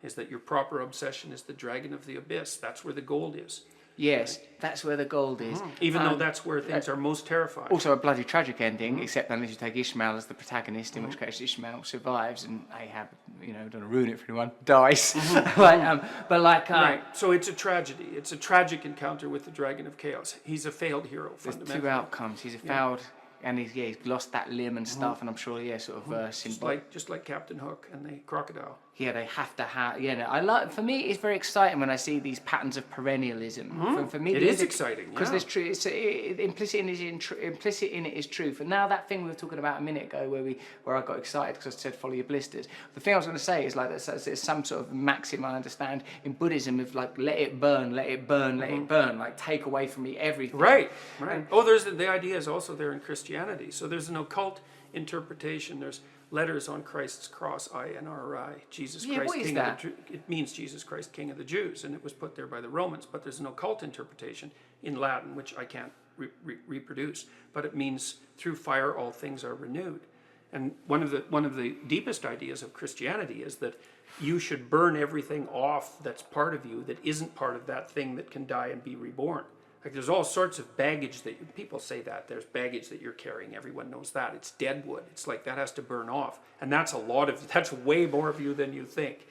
is that your proper obsession is the dragon of the abyss. That's where the gold is. Yes, that's where the gold is. Even though that's where things are most terrifying. Also a bloody tragic ending, except unless you take Ishmael as the protagonist, in which case Ishmael survives and Ahab, don't want to ruin it for anyone, dies. Right, so it's a tragedy. It's a tragic encounter with the dragon of chaos. He's a failed hero, fundamentally. There's two outcomes. He's a failed... And he's lost that limb and stuff, and I'm sure, just like Captain Hook and the crocodile. Yeah, they have to have. For me, it's very exciting when I see these patterns of perennialism. For me, it is exciting because there's truth. Implicit in it is truth. And now that thing we were talking about a minute ago, where I got excited because I said follow your blisters. The thing I was going to say is there's some sort of maxim I understand in Buddhism of let it burn, let it burn, let it burn. Like take away from me everything. Right. There's the idea is also there in Christianity. So there's an occult interpretation. There's letters on Christ's cross, INRI, Jesus Christ, what is King that? of the Jews. It means Jesus Christ, King of the Jews, and it was put there by the Romans. But there's an occult interpretation in Latin, which I can't reproduce. But it means through fire all things are renewed. And one of the deepest ideas of Christianity is that you should burn everything off that's part of you that isn't part of that thing that can die and be reborn. Like there's all sorts of baggage that people say that there's baggage that you're carrying. Everyone knows that. It's dead wood. It's like that has to burn off. And that's way more of you than you think.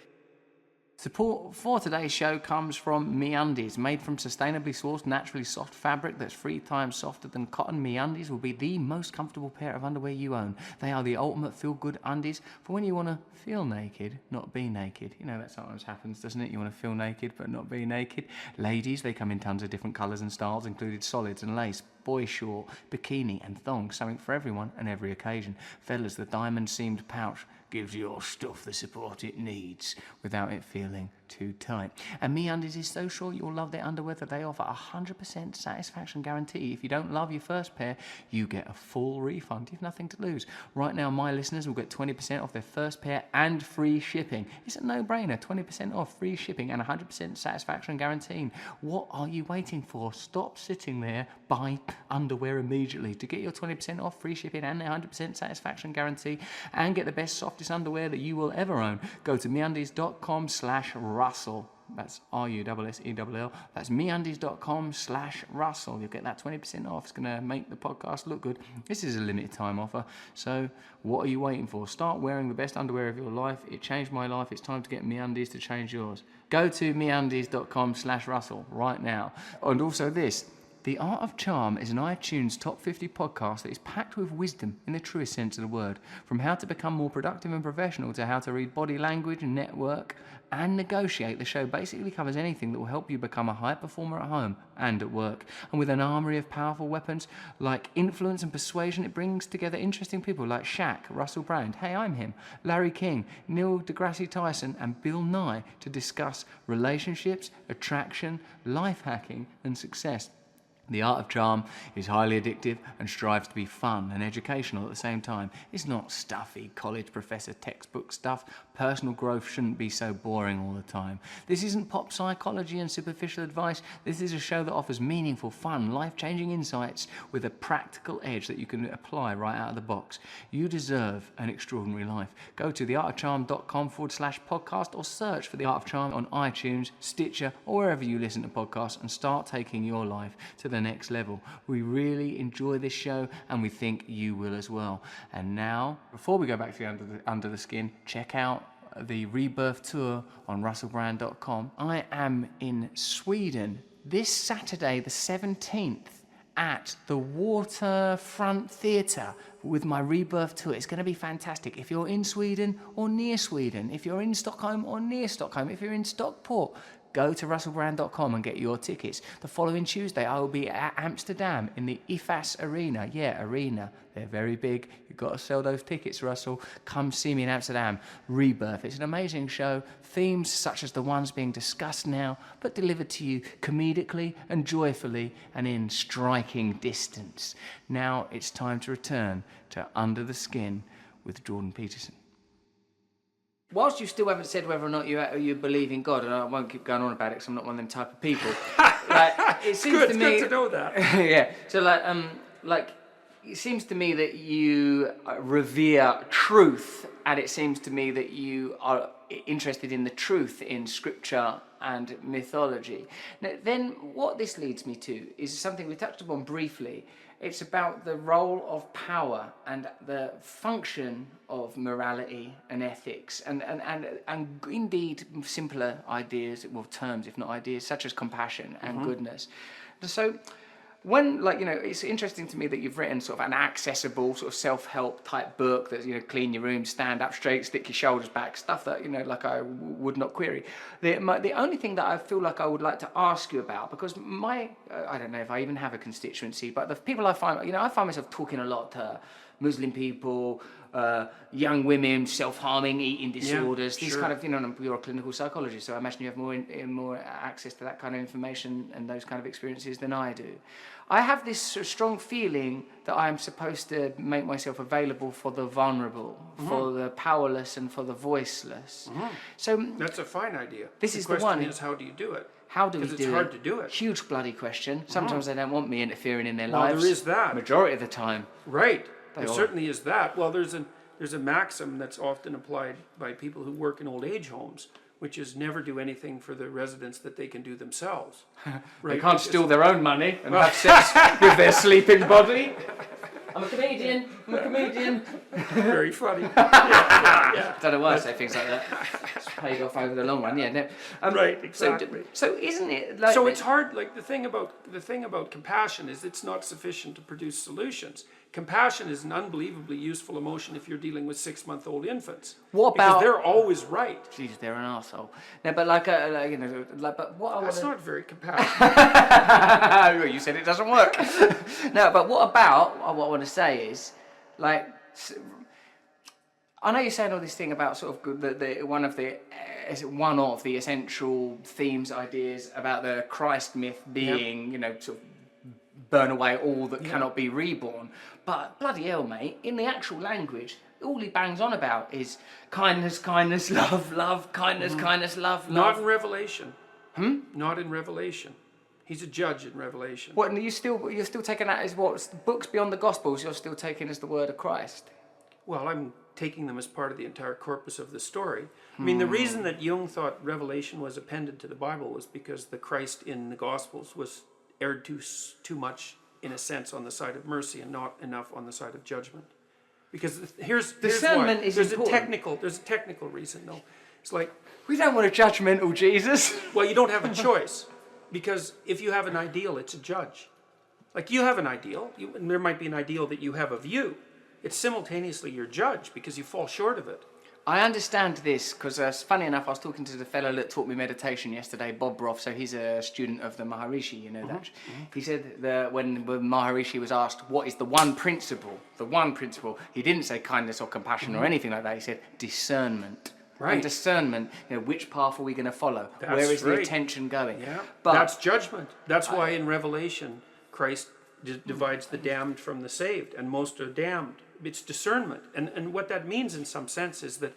Support for today's show comes from MeUndies. Made from sustainably sourced, naturally soft fabric that's 3 times softer than cotton, MeUndies will be the most comfortable pair of underwear you own. They are the ultimate feel-good undies for when you want to feel naked, not be naked. You know, that sometimes happens, doesn't it? You want to feel naked, but not be naked. Ladies, they come in tons of different colours and styles, including solids and lace, boy short, bikini and thong, something for everyone and every occasion. Fellas, the diamond-seamed pouch gives your stuff the support it needs without it feeling too tight. And MeUndies is so sure you'll love their underwear that they offer a 100% satisfaction guarantee. If you don't love your first pair, you get a full refund. You've nothing to lose. Right now, my listeners will get 20% off their first pair and free shipping. It's a no-brainer. 20% off, free shipping, and 100% satisfaction guarantee. What are you waiting for? Stop sitting there. Buy underwear immediately. To get your 20% off, free shipping, and their 100% satisfaction guarantee, and get the best softest underwear that you will ever own, go to MeUndies.com/Russell. That's RUSSELL. That's MeUndies.com/Russell. You'll get that 20% off. It's going to make the podcast look good. This is a limited time offer. So what are you waiting for? Start wearing the best underwear of your life. It changed my life. It's time to get MeUndies to change yours. Go to MeUndies.com/Russell right now. And also this. The Art of Charm is an iTunes Top 50 podcast that is packed with wisdom in the truest sense of the word. From how to become more productive and professional to how to read body language, network, and negotiate, the show basically covers anything that will help you become a high performer at home and at work. And with an armory of powerful weapons like influence and persuasion, it brings together interesting people like Shaq, Russell Brand, hey, I'm him, Larry King, Neil deGrasse Tyson, and Bill Nye to discuss relationships, attraction, life hacking, and success. The Art of Charm is highly addictive and strives to be fun and educational at the same time. It's not stuffy college professor textbook stuff. Personal growth shouldn't be so boring all the time. This isn't pop psychology and superficial advice. This is a show that offers meaningful, fun, life-changing insights with a practical edge that you can apply right out of the box. You deserve an extraordinary life. Go to theartofcharm.com/podcast or search for The Art of Charm on iTunes, Stitcher, or wherever you listen to podcasts and start taking your life to the next level. We really enjoy this show and we think you will as well. And now, before we go back to the under the skin, check out the Rebirth Tour on russellbrand.com. I am in Sweden this Saturday the 17th at the Waterfront Theatre with my Rebirth tour. It's going to be fantastic. If you're in Sweden or near Sweden, if you're in Stockholm or near Stockholm, if you're in Stockport, go to russellbrand.com and get your tickets. The following Tuesday, I will be at Amsterdam in the IFAS Arena. Yeah, arena. They're very big. You've got to sell those tickets, Russell. Come see me in Amsterdam. Rebirth. It's an amazing show. Themes such as the ones being discussed now, but delivered to you comedically and joyfully and in striking distance. Now it's time to return to Under the Skin with Jordan Peterson. Whilst you still haven't said whether or not you believe in God, and I won't keep going on about it because I'm not one of them type of people. It seems to me. Good to know that. Yeah. So it seems to me that you revere truth, and it seems to me that you are interested in the truth in scripture and mythology. Now, then, what this leads me to is something we touched upon briefly. It's about the role of power and the function of morality and ethics and indeed simpler ideas, well, terms, if not ideas, such as compassion and goodness. So when, it's interesting to me that you've written sort of an accessible sort of self-help type book that's, clean your room, stand up straight, stick your shoulders back, stuff that, I would not query. The only thing that I feel like I would like to ask you about, because I don't know if I even have a constituency, but the people I find myself talking a lot to Muslim people, young women, self-harming, eating disorders, these kind of, you're a clinical psychologist, so I imagine you have more access to that kind of information and those kind of experiences than I do. I have this sort of strong feeling that I'm supposed to make myself available for the vulnerable, for the powerless and for the voiceless. So that's a fine idea. This is the one. The question is, how do you do it? How do we do it? Because it's hard to do it. Huge bloody question. Sometimes they don't want me interfering in their lives. Well, there is that. Majority of the time. Right. There certainly is that. Well, there's a maxim that's often applied by people who work in old age homes, which is never do anything for the residents that they can do themselves. Right? They can't steal their own money and have sex with their sleeping body. I'm a comedian. Very funny. Don't know why I say things like that. It's paid off over the long run. Yeah. No. Right. Exactly. So isn't it So it's hard. Like the thing about compassion is it's not sufficient to produce solutions. Compassion is an unbelievably useful emotion if you're dealing with 6-month-old infants. What about? Because they're always right. Jeez, they're an arsehole. No, but but what? That's not very compassionate. Well, you said it doesn't work. No, but what about? What I want to say is, I know you're saying all this thing about sort of one of the essential themes, ideas about the Christ myth being, sort of burn away all that cannot be reborn. But bloody hell, mate, in the actual language, all he bangs on about is kindness, love, kindness, love. Not in Revelation. Not in Revelation. He's a judge in Revelation. What? And you're still taking that as what books beyond the Gospels? You're still taking as the word of Christ. Well, I'm taking them as part of the entire corpus of the story. I mean, the reason that Jung thought Revelation was appended to the Bible was because the Christ in the Gospels was erred too much, in a sense, on the side of mercy and not enough on the side of judgment. Because here's discernment why. is there's important. There's a technical reason, though. It's like, we don't want a judgmental Jesus. Well, you don't have a choice, because if you have an ideal, it's a judge. Like, you have an ideal, and there might be an ideal that you have of you. It's simultaneously your judge, because you fall short of it. I understand this because, funny enough, I was talking to the fellow that taught me meditation yesterday, Bob Roth. So he's a student of the Maharishi, you know that. He said that when Maharishi was asked, what is the one principle, he didn't say kindness or compassion or anything like that. He said discernment. Right. And discernment, which path are we going to follow? That's Where is right. the attention going? Yeah. But that's judgment. That's why in Revelation, Christ divides the damned from the saved, and most are damned. It's discernment. And what that means in some sense is that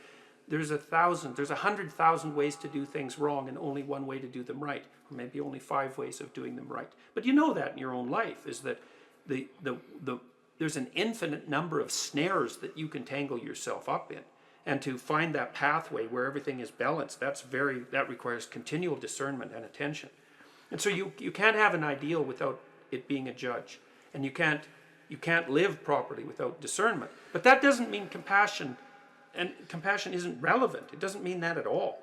there's 100,000 ways to do things wrong and only one way to do them right, or maybe only 5 ways of doing them right. But you know that in your own life, is that there's an infinite number of snares that you can tangle yourself up in. And to find that pathway where everything is balanced, that requires continual discernment and attention. And so you can't have an ideal without it being a judge. And you can't live properly without discernment. But that doesn't mean compassion, and compassion isn't relevant. It doesn't mean that at all.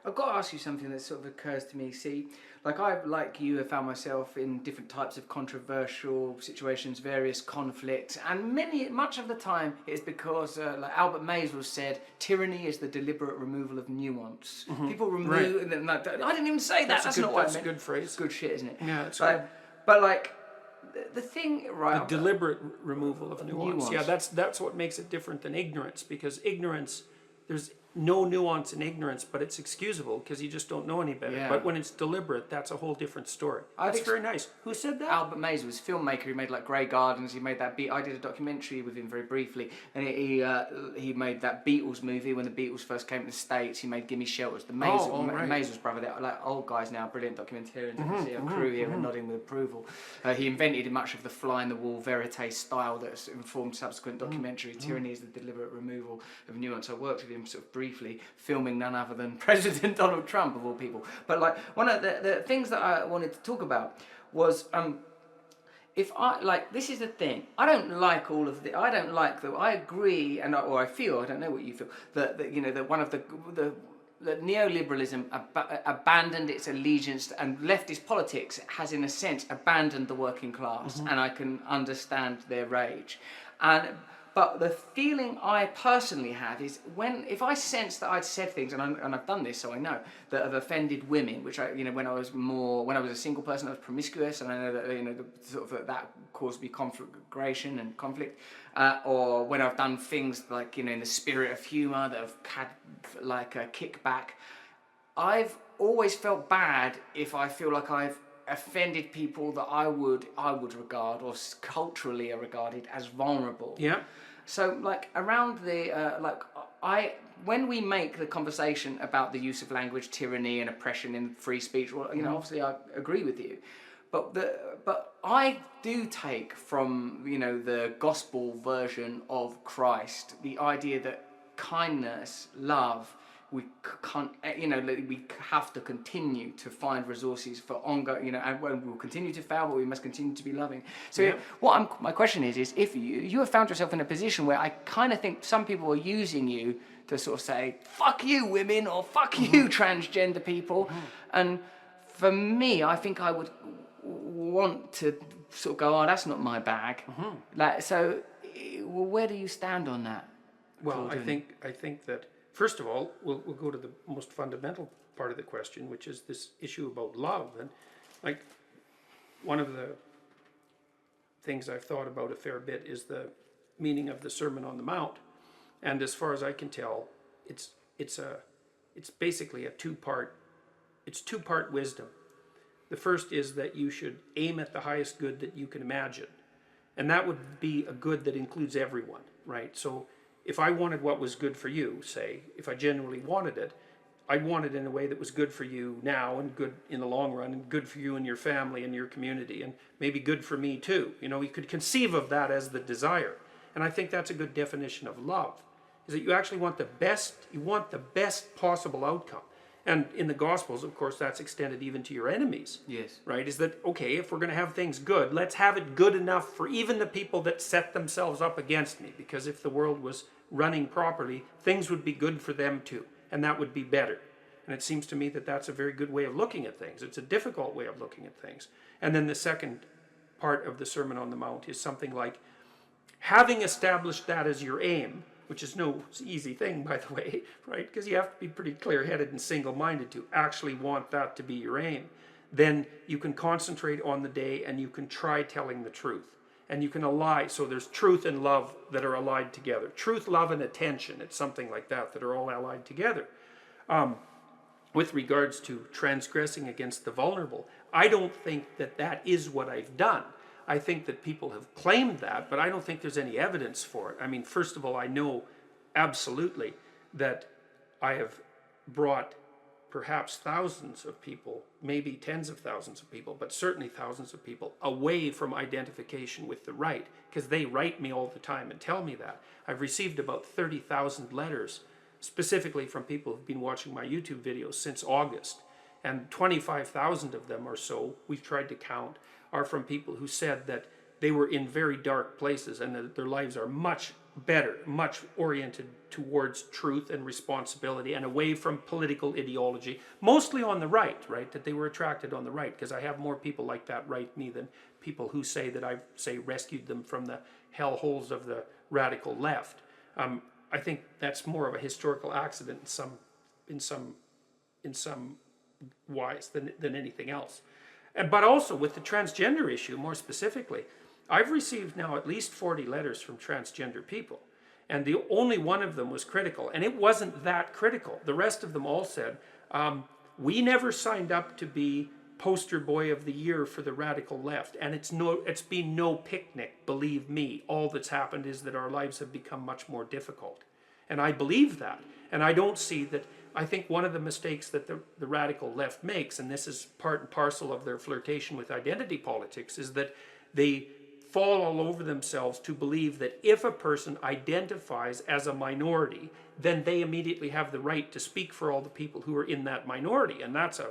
I've got to ask you something that sort of occurs to me. See, like I, like you, have found myself in different types of controversial situations, various conflicts, and much of the time it's because, like Albert Maysles said, tyranny is the deliberate removal of nuance. People remove. Right. I didn't even say that. That's not what I meant. That's a good phrase. It's good shit, isn't it? Yeah, it's good. But like the thing, right? The deliberate removal of nuance. Yeah, that's what makes it different than ignorance, because ignorance, there's no nuance in ignorance, but it's excusable because you just don't know any better. Yeah. But when it's deliberate, that's a whole different story. That's very nice. Who said that? Albert Maysles was a filmmaker. He made like Grey Gardens. He made that I did a documentary with him very briefly, and he made that Beatles movie when the Beatles first came to the States. He made Gimme Shelters. The Maysles brother, they're like old guys now, brilliant documentarians. You can see our crew here and nodding with approval. He invented much of the fly-in-the-wall verite style that's informed subsequent documentary. Tyranny is the deliberate removal of nuance. I worked with him sort of briefly, filming none other than President Donald Trump of all people. But like one of the things that I wanted to talk about was if I like, this is the thing, I don't like all of the, I don't like the, I agree, and or I feel, I don't know what you feel, that you know, that one of the that neoliberalism abandoned its allegiance, and leftist politics has in a sense abandoned the working class, and I can understand their rage. But the feeling I personally have is if I sense that I'd said things, and I've done this, so I know, that have offended women, which I, you know, when I was a single person, I was promiscuous, and I know that, you know, that caused me conflagration and conflict, or when I've done things like, you know, in the spirit of humour that have had like a kickback, I've always felt bad if I feel like I've offended people that I would regard, or culturally are regarded as vulnerable. Yeah. So like around the when we make the conversation about the use of language, tyranny and oppression in free speech, well, you know, obviously I agree with you, but I do take from, you know, the gospel version of Christ the idea that kindness, love, we can't, you know, we have to continue to find resources for ongoing, you know, and we'll continue to fail, but we must continue to be loving. So yeah. My question is if you have found yourself in a position where I kind of think some people are using you to sort of say, fuck you women, or fuck you transgender people, and for me, I think I would want to sort of go, oh, that's not my bag. Like, so where do you stand on that? Well, I think that, first of all, we'll go to the most fundamental part of the question, which is this issue about love. And like, one of the things I've thought about a fair bit is the meaning of the Sermon on the Mount. And as far as I can tell, it's basically a two-part wisdom. The first is that you should aim at the highest good that you can imagine. And that would be a good that includes everyone, right? So if I wanted what was good for you, say, if I genuinely wanted it, I'd want it in a way that was good for you now and good in the long run and good for you and your family and your community and maybe good for me too. You know, you could conceive of that as the desire. And I think that's a good definition of love, is that you actually want the best possible outcome. And in the Gospels, of course, that's extended even to your enemies. Yes. Right? Is that, okay, if we're going to have things good, let's have it good enough for even the people that set themselves up against me. Because if the world was running properly, things would be good for them too. And that would be better. And it seems to me that that's a very good way of looking at things. It's a difficult way of looking at things. And then the second part of the Sermon on the Mount is something like, having established that as your aim, which is no easy thing, by the way, right? Because you have to be pretty clear-headed and single-minded to actually want that to be your aim. Then you can concentrate on the day and you can try telling the truth. And you can ally, so there's truth and love that are allied together. Truth, love, and attention, it's something like that are all allied together. With regards to transgressing against the vulnerable, I don't think that is what I've done. I think that people have claimed that, but I don't think there's any evidence for it. I mean, first of all, I know absolutely that I have brought perhaps thousands of people, maybe tens of thousands of people, but certainly thousands of people away from identification with the right, because they write me all the time and tell me that. I've received about 30,000 letters, specifically from people who've been watching my YouTube videos since August, and 25,000 of them or so, we've tried to count, are from people who said that they were in very dark places, and that their lives are much better, much oriented towards truth and responsibility and away from political ideology, mostly on the right, that they were attracted on the right, because I have more people like that write me than people who say that I've, rescued them from the hellholes of the radical left. I think that's more of a historical accident in some wise than anything else. But also with the transgender issue, more specifically, I've received now at least 40 letters from transgender people, and the only one of them was critical, and it wasn't that critical. The rest of them all said, we never signed up to be poster boy of the year for the radical left, and it's been no picnic, believe me. All that's happened is that our lives have become much more difficult. And I believe that, and I don't see that. I think one of the mistakes that the radical left makes, and this is part and parcel of their flirtation with identity politics, is that they fall all over themselves to believe that if a person identifies as a minority, then they immediately have the right to speak for all the people who are in that minority. And that's a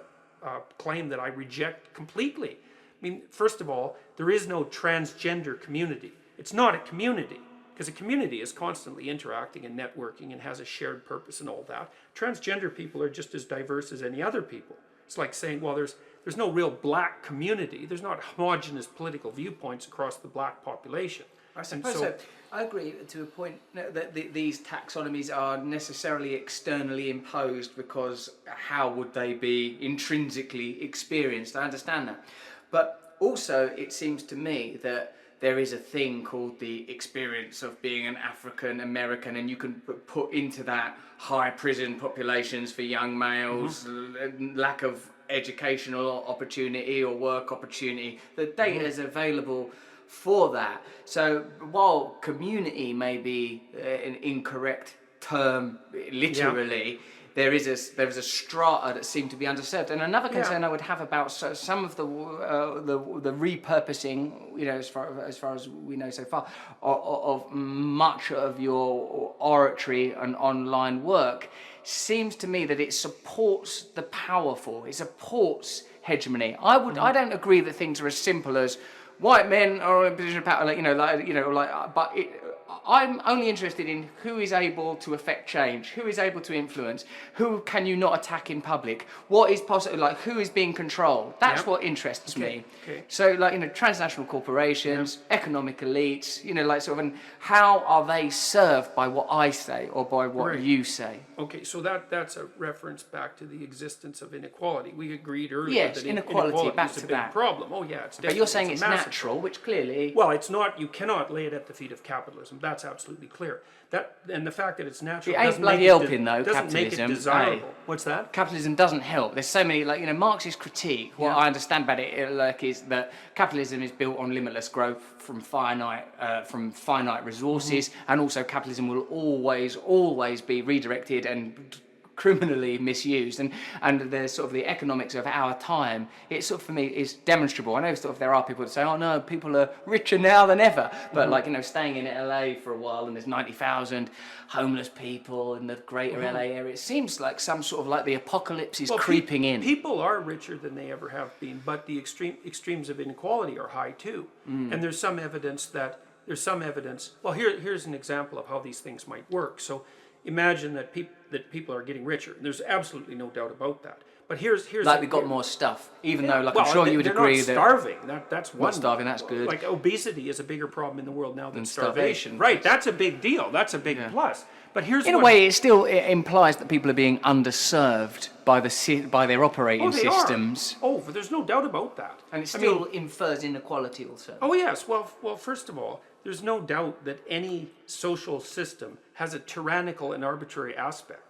claim that I reject completely. I mean, first of all, there is no transgender community. It's not a community, because a community is constantly interacting and networking and has a shared purpose and all that. Transgender people are just as diverse as any other people. It's like saying, well, there's no real black community. There's not homogenous political viewpoints across the black population. I suppose so. I agree to a point that these taxonomies are necessarily externally imposed, because how would they be intrinsically experienced? I understand that. But also, it seems to me that there is a thing called the experience of being an African American, and you can put into that high prison populations for young males, lack of educational opportunity or work opportunity. The data is available for that. So while community may be an incorrect term literally, there is a strata that seem to be underserved. And another concern I would have about some of the repurposing, as far as we know so far, of much of your oratory and online work, seems to me that it supports the powerful. It supports hegemony. I don't agree that things are as simple as white men are in a position of power, but I'm only interested in who is able to affect change, who is able to influence, who can you not attack in public, what is possible, who is being controlled. That's what interests me. Okay. So, transnational corporations, economic elites, and how are they served by what I say or by what you say? Okay, so that's a reference back to the existence of inequality. We agreed earlier that inequality back is to a big that problem. Oh yeah, it's definitely. But you're saying it's massive natural, problem. which clearly... Well, it's not. You cannot lay it at the feet of capitalism. That's absolutely clear. And the fact that it's natural it ain't doesn't bloody make helping though, doesn't make capitalism. it desirable. What's that? Capitalism doesn't help. There's so many, Marx's critique, what I understand about it, is that capitalism is built on limitless growth from finite resources, and also capitalism will always be redirected and criminally misused, and the sort of the economics of our time, it sort of for me is demonstrable. I know sort of there are people that say, oh no, people are richer now than ever, but staying in LA for a while and there's 90,000 homeless people in the greater LA area, it seems like some sort of the apocalypse is creeping in. People are richer than they ever have been, but the extremes of inequality are high too. And there's some evidence. Well, here's an example of how these things might work. So imagine that people are getting richer. There's absolutely no doubt about that. But here's we got more stuff, even though I'm sure you would agree that starving. That's one. Not starving. That's good. Like obesity is a bigger problem in the world now than starvation. Right. That's a big deal. That's a big plus. But in a way, it implies that people are being underserved by their operating systems. Oh, but there's no doubt about that. And it still infers inequality also. Oh yes. Well, first of all, there's no doubt that any social system has a tyrannical and arbitrary aspect.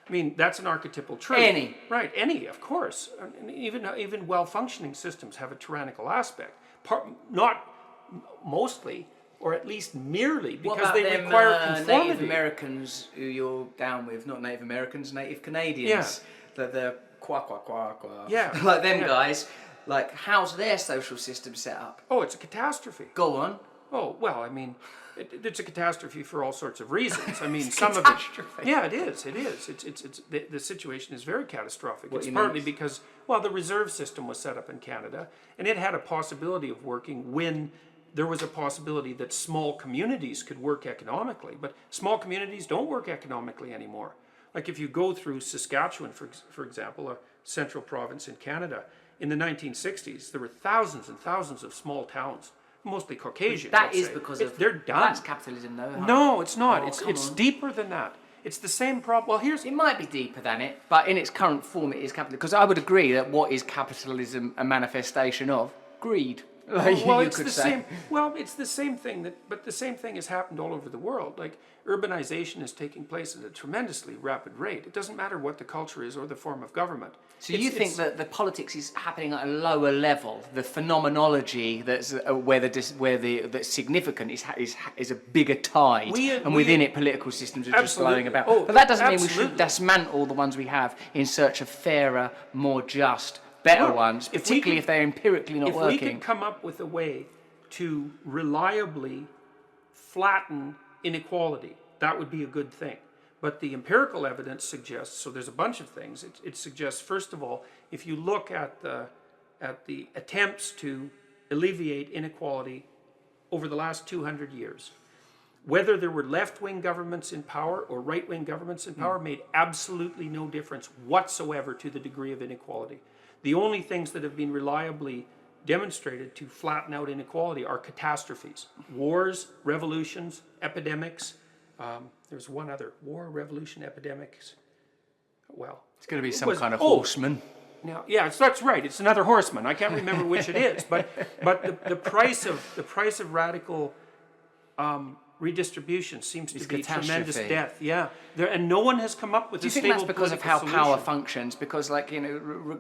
I mean, that's an archetypal truth. Any, of course. Even well-functioning systems have a tyrannical aspect. Not mostly, or at least merely, because they require conformity. Native Americans who you're down with, not Native Americans, Native Canadians. Yeah. The qua. Yeah. Guys. How's their social system set up? Oh, it's a catastrophe. Go on. Oh, well, I mean, it's a catastrophe for all sorts of reasons. I mean, some of it. Yeah, it is. It's the situation is very catastrophic. It's partly because, the reserve system was set up in Canada, and it had a possibility of working when there was a possibility that small communities could work economically, but small communities don't work economically anymore. Like if you go through Saskatchewan, for example, a central province in Canada, in the 1960s, there were thousands and thousands of small towns, mostly Caucasian. That is because of... They're done. That's capitalism, though. No, it's not. Oh, It's deeper than that. It's the same problem. Well, here's... It might be deeper than it, but in its current form, it is capitalism. Because I would agree that what is capitalism a manifestation of? Greed. Like well, you it's could the say. same. Well, it's the same thing but the same thing has happened all over the world. Like urbanization is taking place at a tremendously rapid rate. It doesn't matter what the culture is or the form of government. So you think that the politics is happening at a lower level? The phenomenology that's that's significant is a bigger tide, and within it, political systems are just blowing about. Oh, but that doesn't mean we absolutely. should dismantle the ones we have in search of fairer, more just, better ones, particularly if they're empirically not working. If we could come up with a way to reliably flatten inequality, that would be a good thing. But the empirical evidence suggests, so there's a bunch of things. It suggests, first of all, if you look at the attempts to alleviate inequality over the last 200 years, whether there were left-wing governments in power or right-wing governments in power made absolutely no difference whatsoever to the degree of inequality. The only things that have been reliably demonstrated to flatten out inequality are catastrophes. Wars, revolutions, epidemics. There's one other. War, revolution, epidemics. Well, it's going to be some kind of horseman. Now, yeah, that's right. It's another horseman. I can't remember which it is, but the price of radical redistribution seems to be tremendous death. Yeah, and no one has come up with a stable political solution. Do you think that's because of how power solution. functions? Because, like, you know,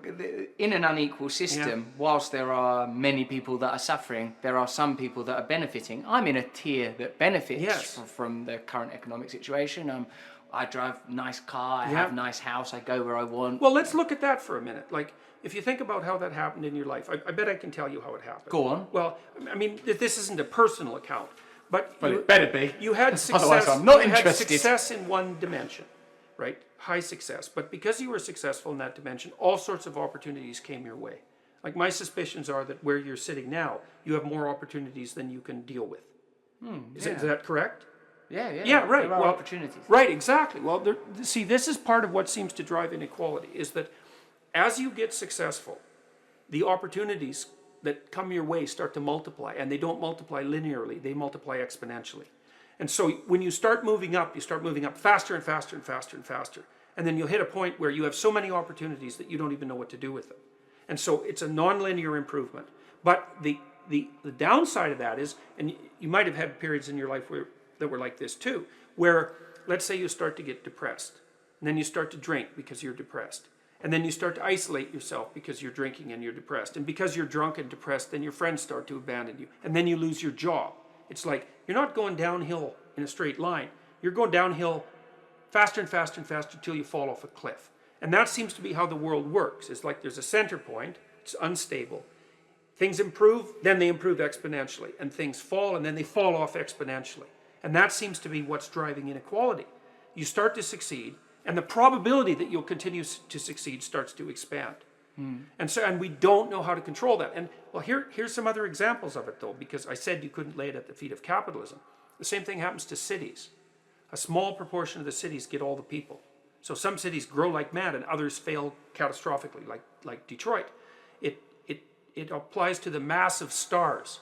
in an unequal system, whilst there are many people that are suffering, there are some people that are benefiting. I'm in a tier that benefits from the current economic situation. I drive a nice car, I have a nice house, I go where I want. Well, let's look at that for a minute. Like, if you think about how that happened in your life, I bet I can tell you how it happened. Go on. Well, I mean, this isn't a personal account. But it better be. You had success. Otherwise, I'm not you interested. had success in one dimension, right? High success. But because you were successful in that dimension, all sorts of opportunities came your way. Like my suspicions are that where you're sitting now, you have more opportunities than you can deal with. Is that correct? Yeah, right. There are opportunities. Right, exactly. Well, see, this is part of what seems to drive inequality, is that as you get successful, the opportunities that come your way start to multiply, and they don't multiply linearly, they multiply exponentially. And so when you start moving up faster and faster and faster and faster. And then you'll hit a point where you have so many opportunities that you don't even know what to do with them. And so it's a nonlinear improvement. But the downside of that is, and you might have had periods in your life that were like this too, where let's say you start to get depressed, and then you start to drink because you're depressed. And then you start to isolate yourself because you're drinking and you're depressed. And because you're drunk and depressed, then your friends start to abandon you. And then you lose your job. It's like you're not going downhill in a straight line. You're going downhill faster and faster and faster till you fall off a cliff. And that seems to be how the world works. It's like there's a center point. It's unstable. Things improve, then they improve exponentially. And things fall, and then they fall off exponentially. And that seems to be what's driving inequality. You start to succeed, and the probability that you'll continue to succeed starts to expand. And we don't know how to control that. And well, here's some other examples of it though, because I said you couldn't lay it at the feet of capitalism. The same thing happens to cities. A small proportion of the cities get all the people. So some cities grow like mad and others fail catastrophically, like Detroit. It applies to the massive stars.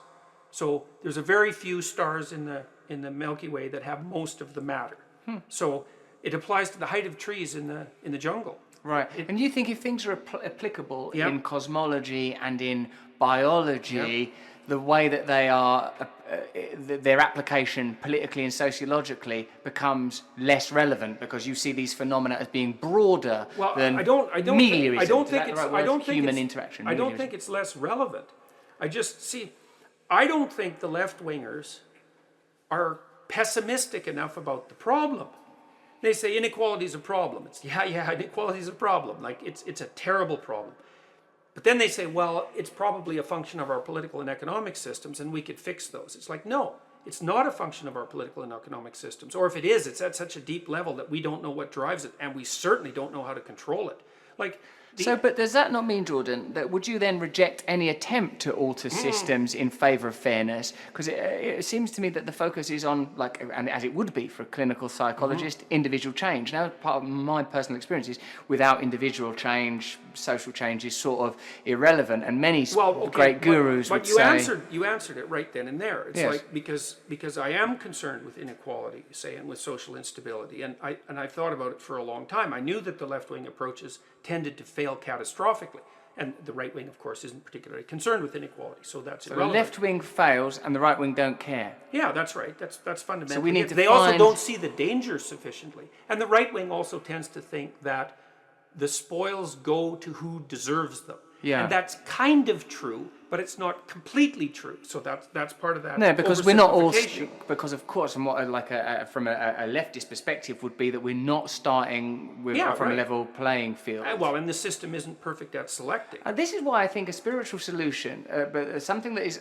So there's a very few stars in the Milky Way that have most of the matter. So it applies to the height of trees in the jungle. Right. And you think if things are applicable in cosmology and in biology, the way that they are, their application politically and sociologically becomes less relevant because you see these phenomena as being broader than meliorism. Human interaction. I don't think it's less relevant. I don't think the left-wingers are pessimistic enough about the problem. They say inequality is a problem. Inequality is a problem. Like it's a terrible problem. But then they say, well, it's probably a function of our political and economic systems, and we could fix those. It's like, no, it's not a function of our political and economic systems. Or if it is, it's at such a deep level that we don't know what drives it, and we certainly don't know how to control it. Like, So, but does that not mean, Jordan, that would you then reject any attempt to alter systems in favour of fairness? Because it seems to me that the focus is on, like, and as it would be for a clinical psychologist, individual change. Now, part of my personal experience is without individual change, social change is sort of irrelevant. And many great gurus would say... You answered it right then and there. It's Yes. like, because I am concerned with inequality, say, and with social instability, and I've thought about it for a long time. I knew that the left-wing approaches tended to fail catastrophically. And the right wing, of course, isn't particularly concerned with inequality, so that's irrelevant. The left wing fails and the right wing don't care. Yeah, that's right. That's fundamental. So we need to They also don't see the danger sufficiently. And the right wing also tends to think that the spoils go to who deserves them. Yeah. And that's kind of true, but it's not completely true. So that's part of that. No, because we're not all, oversimplification. because of course, and what from a leftist perspective would be that we're not starting with, from a right. level playing field. Well, and the system isn't perfect at selecting. And this is why I think a spiritual solution, but something that is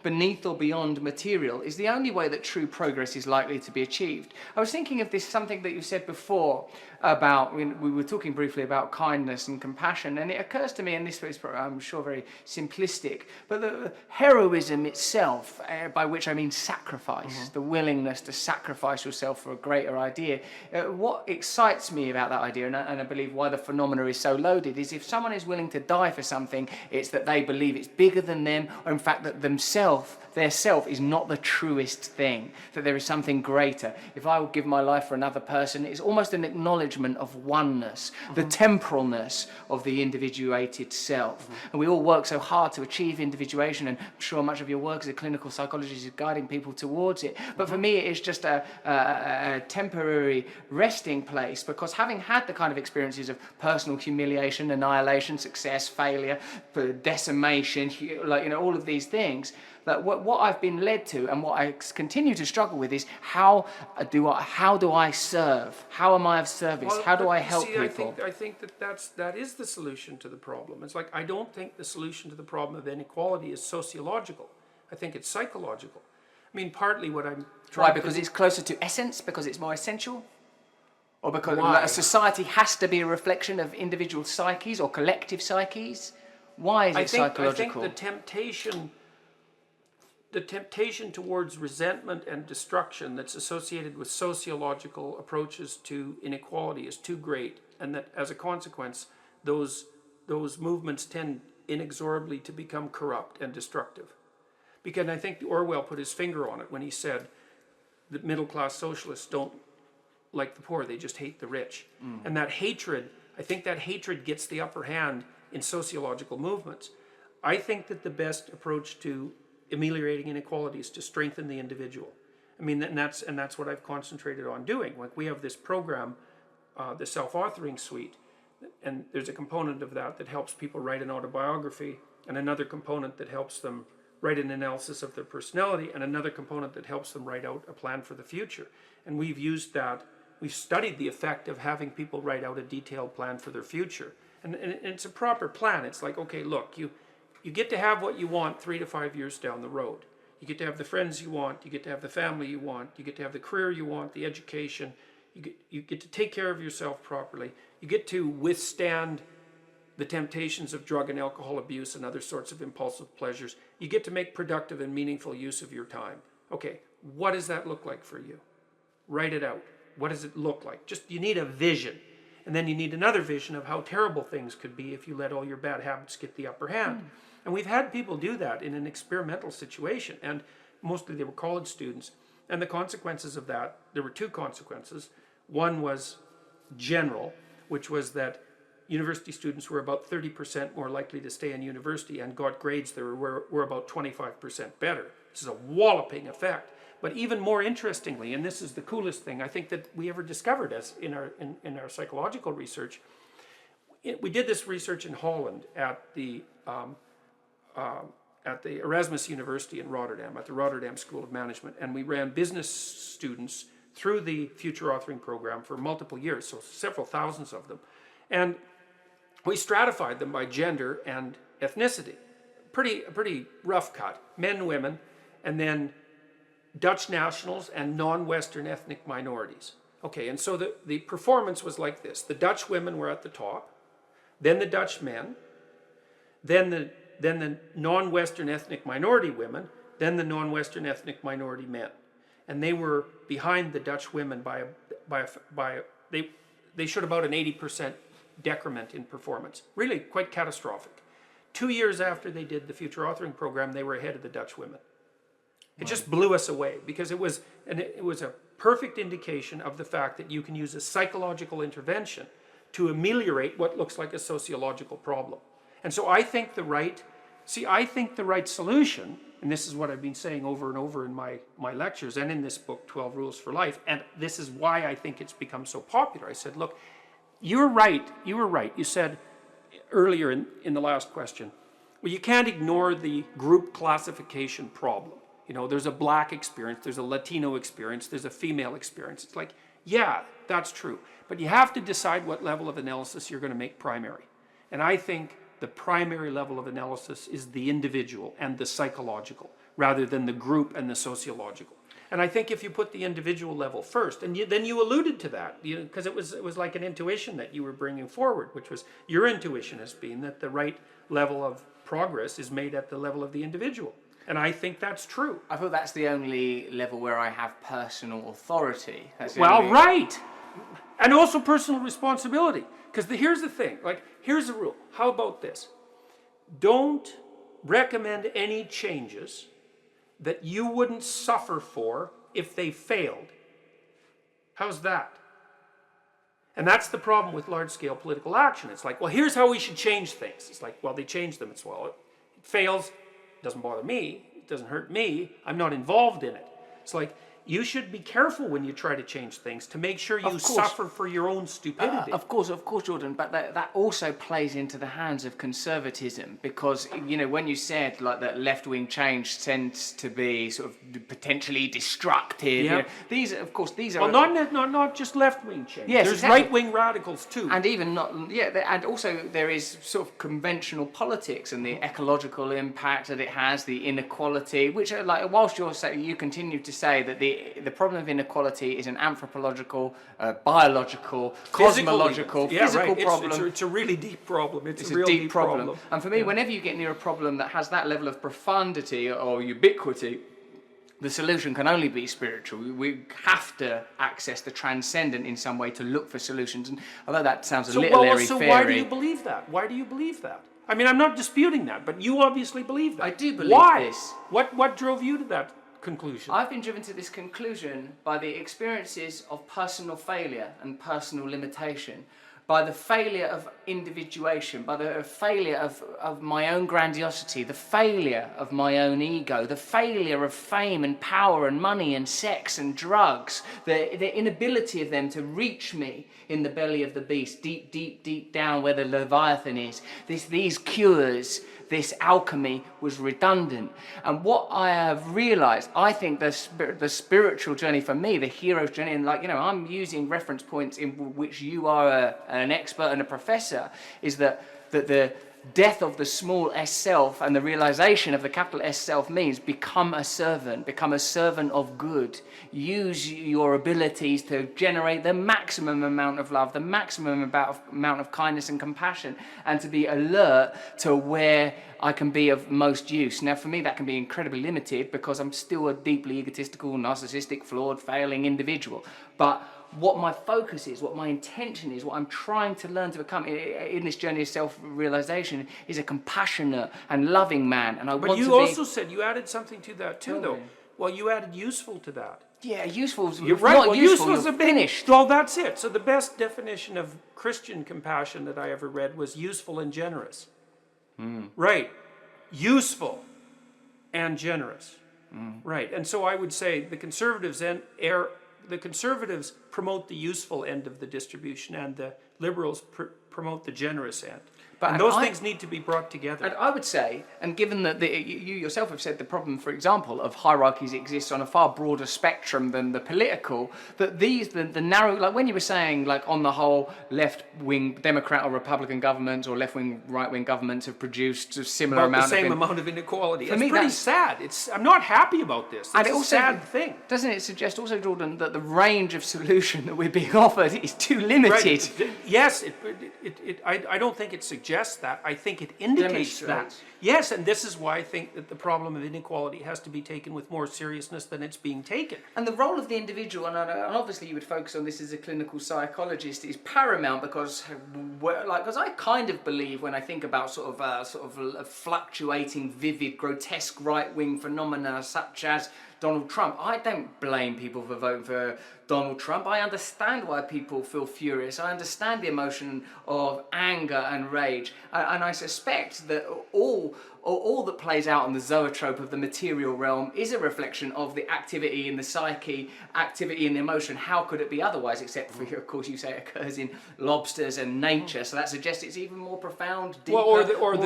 beneath or beyond material, is the only way that true progress is likely to be achieved. I was thinking of this, something that you said before about, we were talking briefly about kindness and compassion, and it occurs to me, and this is, I'm sure, very simplistic, but the heroism itself, by which I mean sacrifice, the willingness to sacrifice yourself for a greater idea, what excites me about that idea, and I believe why the phenomena is so loaded, is if someone is willing to die for something, it's that they believe it's bigger than them, or in fact that their self is not the truest thing, that there is something greater. If I would give my life for another person, it's almost an acknowledgement of oneness, the temporalness of the individuated self. And we all work so hard to achieve individuation, and I'm sure much of your work as a clinical psychologist is guiding people towards it. But for me, it is just a temporary resting place, because having had the kind of experiences of personal humiliation, annihilation, success, failure, decimation, all of these things, that what I've been led to and what I continue to struggle with is how do I serve? How am I of service? How do I help people? I think that is the solution to the problem. It's like, I don't think the solution to the problem of inequality is sociological. I think it's psychological. I mean, partly what I'm trying Why? Because it's closer to essence? Because it's more essential? Or because Why? a society has to be a reflection of individual psyches or collective psyches? Why is it psychological? I think the temptation towards resentment and destruction that's associated with sociological approaches to inequality is too great, and that as a consequence, those movements tend inexorably to become corrupt and destructive. Because I think Orwell put his finger on it when he said that middle-class socialists don't like the poor, they just hate the rich. And that hatred, I think that hatred gets the upper hand in sociological movements. I think that the best approach to ameliorating inequality is to strengthen the individual. I mean, and that's what I've concentrated on doing. Like, we have this program, the self-authoring suite, and there's a component of that helps people write an autobiography, and another component that helps them write an analysis of their personality, and another component that helps them write out a plan for the future. And we've studied the effect of having people write out a detailed plan for their future. And it's a proper plan. It's like, okay, look, you get to have what you want 3 to 5 years down the road. You get to have the friends you want, you get to have the family you want, you get to have the career you want, the education, you get to take care of yourself properly, you get to withstand the temptations of drug and alcohol abuse and other sorts of impulsive pleasures. You get to make productive and meaningful use of your time. Okay, what does that look like for you? Write it out. What does it look like? You need a vision. And then you need another vision of how terrible things could be if you let all your bad habits get the upper hand. And we've had people do that in an experimental situation, and mostly they were college students. And the consequences of that, there were 2 consequences. One was general, which was that university students were about 30% more likely to stay in university and got grades that were about 25% better. This is a walloping effect. But even more interestingly, and this is the coolest thing I think that we ever discovered as in our psychological research, we did this research in Holland at the Erasmus University in Rotterdam, at the Rotterdam School of Management, and we ran business students through the Future Authoring program for multiple years, so several thousands of them. And we stratified them by gender and ethnicity. A pretty rough cut. Men, women, and then Dutch nationals and non-Western ethnic minorities. Okay, and so the performance was like this. The Dutch women were at the top. then the Dutch men, then the non-Western ethnic minority women, then the non-Western ethnic minority men. And they were behind the Dutch women they showed about an 80% decrement in performance. Really quite catastrophic. 2 years after they did the future authoring program, they were ahead of the Dutch women. It just blew us away because it was a perfect indication of the fact that you can use a psychological intervention to ameliorate what looks like a sociological problem. And so I think the right solution, and this is what I've been saying over and over in my lectures and in this book, 12 Rules for Life, and this is why I think it's become so popular. I said, look, you were right. You said earlier in the last question, well, you can't ignore the group classification problem. You know, there's a black experience, there's a Latino experience, there's a female experience. It's like, yeah, that's true. But you have to decide what level of analysis you're going to make primary. And I think the primary level of analysis is the individual and the psychological, rather than the group and the sociological. And I think if you put the individual level first, and then you alluded to that, because it was like an intuition that you were bringing forward, which was your intuition has been that the right level of progress is made at the level of the individual. And I think that's true. I feel that's the only level where I have personal authority. Right. And also personal responsibility. Because here's the thing, here's the rule. How about this? Don't recommend any changes that you wouldn't suffer for if they failed. How's that? And that's the problem with large-scale political action. It's like, well, here's how we should change things. It's like, well, they changed them. It's, well, it fails. It doesn't bother me. It doesn't hurt me. I'm not involved in it. It's like, you should be careful when you try to change things to make sure you suffer for your own stupidity. Of course, Jordan, but that also plays into the hands of conservatism because, when you said like that left-wing change tends to be sort of potentially destructive, Yep. These are... Well, not just left-wing change. Yes, there's exactly. right-wing radicals too. And even and also there is sort of conventional politics and the ecological impact that it has, the inequality, which are like, whilst you continue to say that the problem of inequality is an anthropological, biological, cosmological, physical problem. It's a really deep problem. It's a real deep problem. problem. And for me, whenever you get near a problem that has that level of profundity or ubiquity, the solution can only be spiritual. We have to access the transcendent in some way to look for solutions. And although that sounds a little airy-fairy... So why do you believe that? Why do you believe that? I mean, I'm not disputing that, but you obviously believe that. I do believe this. What drove you to that conclusion? I've been driven to this conclusion by the experiences of personal failure and personal limitation, by the failure of individuation, by the failure of my own grandiosity, the failure of my own ego, the failure of fame and power and money and sex and drugs, the inability of them to reach me in the belly of the beast, deep, deep, deep down where the Leviathan is. These cures, this alchemy was redundant. And what I have realized, I think the spiritual journey for me, the hero's journey, and I'm using reference points in which you are an expert and a professor, is that the death of the small s self and the realization of the capital S self means become a servant of good. Use your abilities to generate the maximum amount of love, the maximum amount of kindness and compassion, and to be alert to where I can be of most use. Now, for me, that can be incredibly limited because I'm still a deeply egotistical, narcissistic, flawed, failing individual. But what my focus is, what my intention is, what I'm trying to learn to become in this journey of self-realization is a compassionate and loving man. And But you also said, you added something to that too, though. Well, you added useful to that. Yeah, useful. You're right. Not useful is finished. Well, that's it. So the best definition of Christian compassion that I ever read was useful and generous. Right. Useful and generous. Right. And so I would say the conservatives promote the useful end of the distribution and the liberals promote the generous end. And those things need to be brought together. And I would say, and given that you yourself have said the problem, for example, of hierarchies exists on a far broader spectrum than the political, that the narrow, like when you were saying, like on the whole, left-wing Democrat or Republican governments or left-wing, right-wing governments have produced a similar amount of... the same amount of inequality. It's pretty sad. I'm not happy about this. It's a sad thing. Doesn't it suggest also, Jordan, that the range of solution that we're being offered is too limited? Right. Yes, I don't think it suggests that. I think it indicates that. Demonstrates. Yes, and this is why I think that the problem of inequality has to be taken with more seriousness than it's being taken. And the role of the individual, and obviously you would focus on this as a clinical psychologist, is paramount because, because I kind of believe when I think about sort of fluctuating, vivid, grotesque right-wing phenomena such as Donald Trump. I don't blame people for voting for Donald Trump. I understand why people feel furious. I understand the emotion of anger and rage. And I suspect that all that plays out on the zoetrope of the material realm is a reflection of the activity in the psyche, activity in the emotion. How could it be otherwise, except for, of course, you say it occurs in lobsters and nature. So that suggests it's even more profound, deeper, more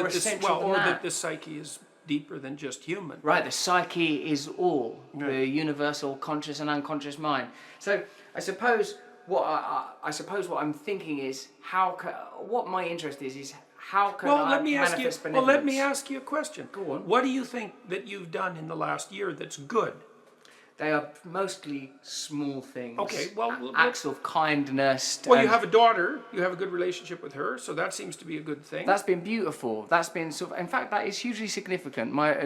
essential than that. That the psyche is deeper than just human. Right, the psyche is all, the universal conscious and unconscious mind. So I suppose what I'm thinking is what my interest is how can I manifest benevolence? Well, let me ask you a question. Go on. What do you think that you've done in the last year that's good? They are mostly small things. Okay, well, acts of kindness. Well, you have a daughter. You have a good relationship with her, so that seems to be a good thing. That's been beautiful. That's been in fact, that is hugely significant. My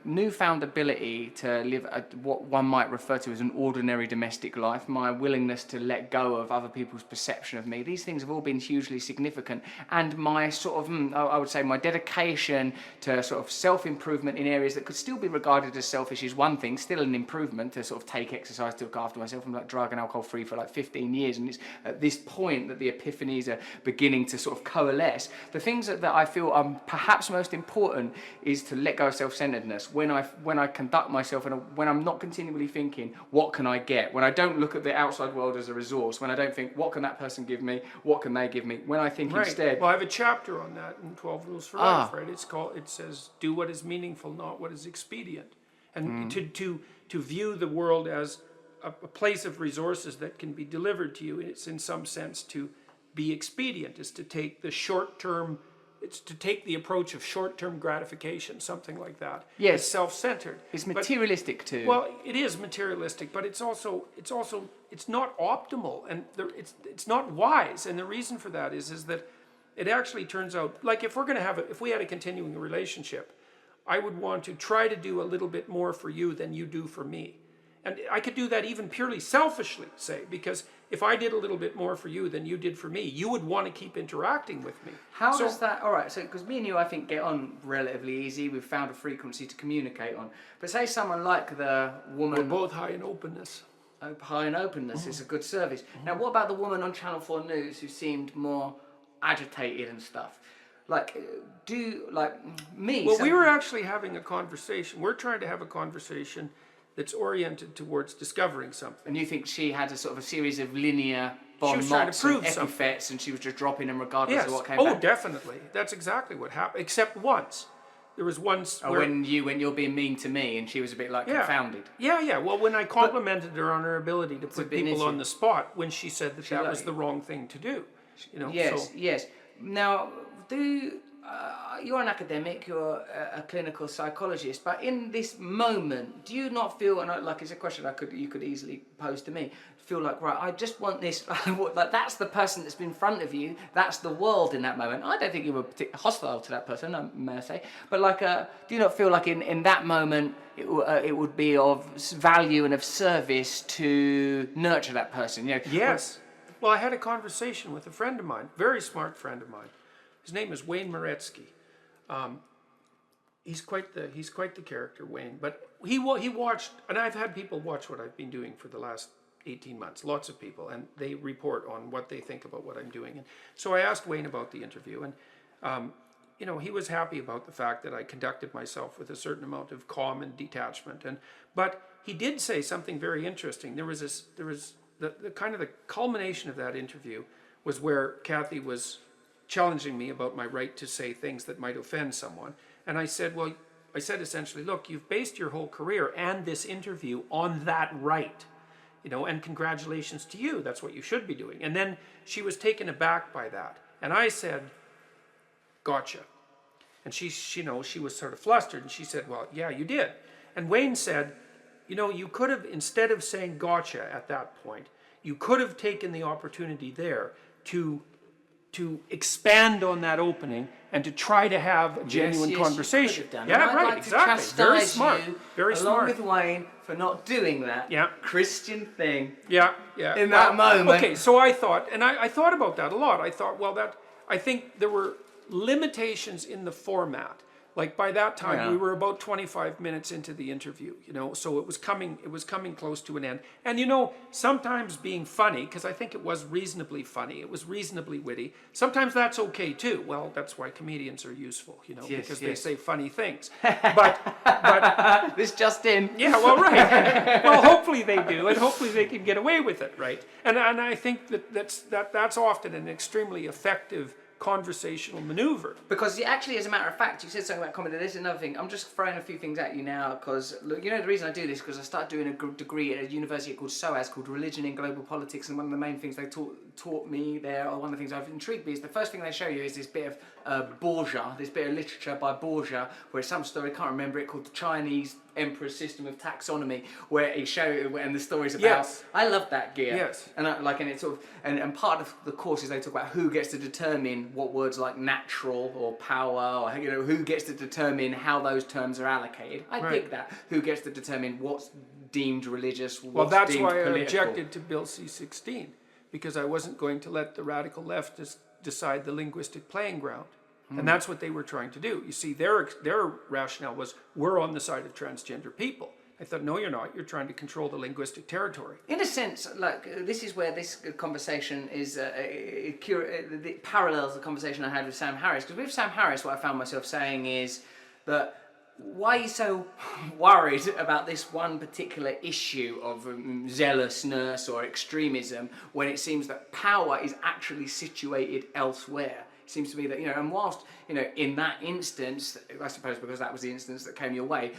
newfound ability to live what one might refer to as an ordinary domestic life, my willingness to let go of other people's perception of me, these things have all been hugely significant. And my I would say my dedication to sort of self-improvement in areas that could still be regarded as selfish is one thing, still an improvement to sort of take exercise to look after myself. I'm like drug and alcohol free for like 15 years, and it's at this point that the epiphanies are beginning to sort of coalesce. The things that I feel are perhaps most important is to let go of self-centeredness when I conduct myself and when I'm not continually thinking what can I get, when I don't look at the outside world as a resource, when I don't think what can that person give me, what can they give me, when I think instead. Well, I have a chapter on that in 12 Rules for Life, right? It says do what is meaningful, not what is expedient, and to view the world as a place of resources that can be delivered to you. It's in some sense to be expedient, is to take the short-term, it's to take the approach of short-term gratification, something like that. Yes. It's self-centered. It's materialistic too. Well, it is materialistic, but it's not optimal, and it's not wise. And the reason for that is that it actually turns out, like if we had a continuing relationship, I would want to try to do a little bit more for you than you do for me. And I could do that even purely selfishly, say, because if I did a little bit more for you than you did for me, you would want to keep interacting with me. How does that, all right, so because me and you, I think, get on relatively easy. We've found a frequency to communicate on. But say someone like the woman... We're both high in openness. High in openness is a good service. Now, what about the woman on Channel 4 News who seemed more agitated and stuff? Me... Well, we were actually having a conversation. We're trying to have a conversation that's oriented towards discovering something. And you think she had a sort of a series of linear bon mots and epithets, and she was just dropping them regardless of what came back? Oh, definitely. That's exactly what happened, except once. There was once where... when you're being mean to me, and she was a bit confounded. Yeah. Well, when I complimented her on her ability to put people on the spot, when she said that was the wrong thing to do. Yes. Now, you're an academic, you're a clinical psychologist, but in this moment, do you not feel, and it's a question you could easily pose to me, feel like, right, I just want this, like that's the person that's been in front of you, that's the world in that moment. I don't think you were particularly hostile to that person, may I say, but do you not feel like in that moment it would be of value and of service to nurture that person? Yes. Well, I had a conversation with a friend of mine, very smart friend of mine. His name is Wayne Moretsky. He's quite the character, Wayne. But he watched, and I've had people watch what I've been doing for the last 18 months. Lots of people, and they report on what they think about what I'm doing. And so I asked Wayne about the interview, and he was happy about the fact that I conducted myself with a certain amount of calm and detachment. But he did say something very interesting. There was the kind of the culmination of that interview was where Kathy was challenging me about my right to say things that might offend someone. And I said essentially, look, you've based your whole career and this interview on that right, and congratulations to you. That's what you should be doing. And then she was taken aback by that. And I said, gotcha. And she was sort of flustered, and she said, well, yeah, you did. And Wayne said, you could have, instead of saying gotcha at that point, you could have taken the opportunity there to to expand on that opening and to try to have a genuine conversation. Yeah, right, like exactly. Very smart. Very along smart. with Wayne for not doing that Christian thing. Yeah. In that moment. Okay, so I thought, and I thought about that a lot. I thought, well, I think there were limitations in the format. Like by that time, we were about 25 minutes into the interview, so it was coming close to an end. And sometimes being funny, because I think it was reasonably funny, it was reasonably witty. Sometimes that's okay too. Well, that's why comedians are useful, because they say funny things. But this just in. Yeah, well, right. Well, hopefully they do, and hopefully they can get away with it, right? And I think that's often an extremely effective conversational maneuver. Because actually, as a matter of fact, you said something about comedy. This is another thing. I'm just throwing a few things at you now because, look, the reason I do this is because I started doing a degree at a university called SOAS called Religion in Global Politics, and one of the main things they taught me there, or one of the things I've intrigued me, is the first thing they show you is this bit of Borgia, this bit of literature by Borgia, where it's some story, I can't remember it, called The Chinese Emperor's System of Taxonomy, where it showed, and the stories about. Yes. I love that gear. Yes. And and it's and part of the courses they talk about who gets to determine what words like natural or power, or who gets to determine how those terms are allocated. I dig that. Who gets to determine what's deemed religious, what's that's deemed why political. I objected to Bill C-16, because I wasn't going to let the radical leftists decide the linguistic playing ground. And that's what they were trying to do. You see, their rationale was, we're on the side of transgender people. I thought, no, you're not. You're trying to control the linguistic territory. In a sense, this is where this conversation is, it parallels the conversation I had with Sam Harris. Because with Sam Harris, what I found myself saying is that, why are you so worried about this one particular issue of zealousness or extremism when it seems that power is actually situated elsewhere? It seems to me that, and whilst, in that instance, I suppose because that was the instance that came your way,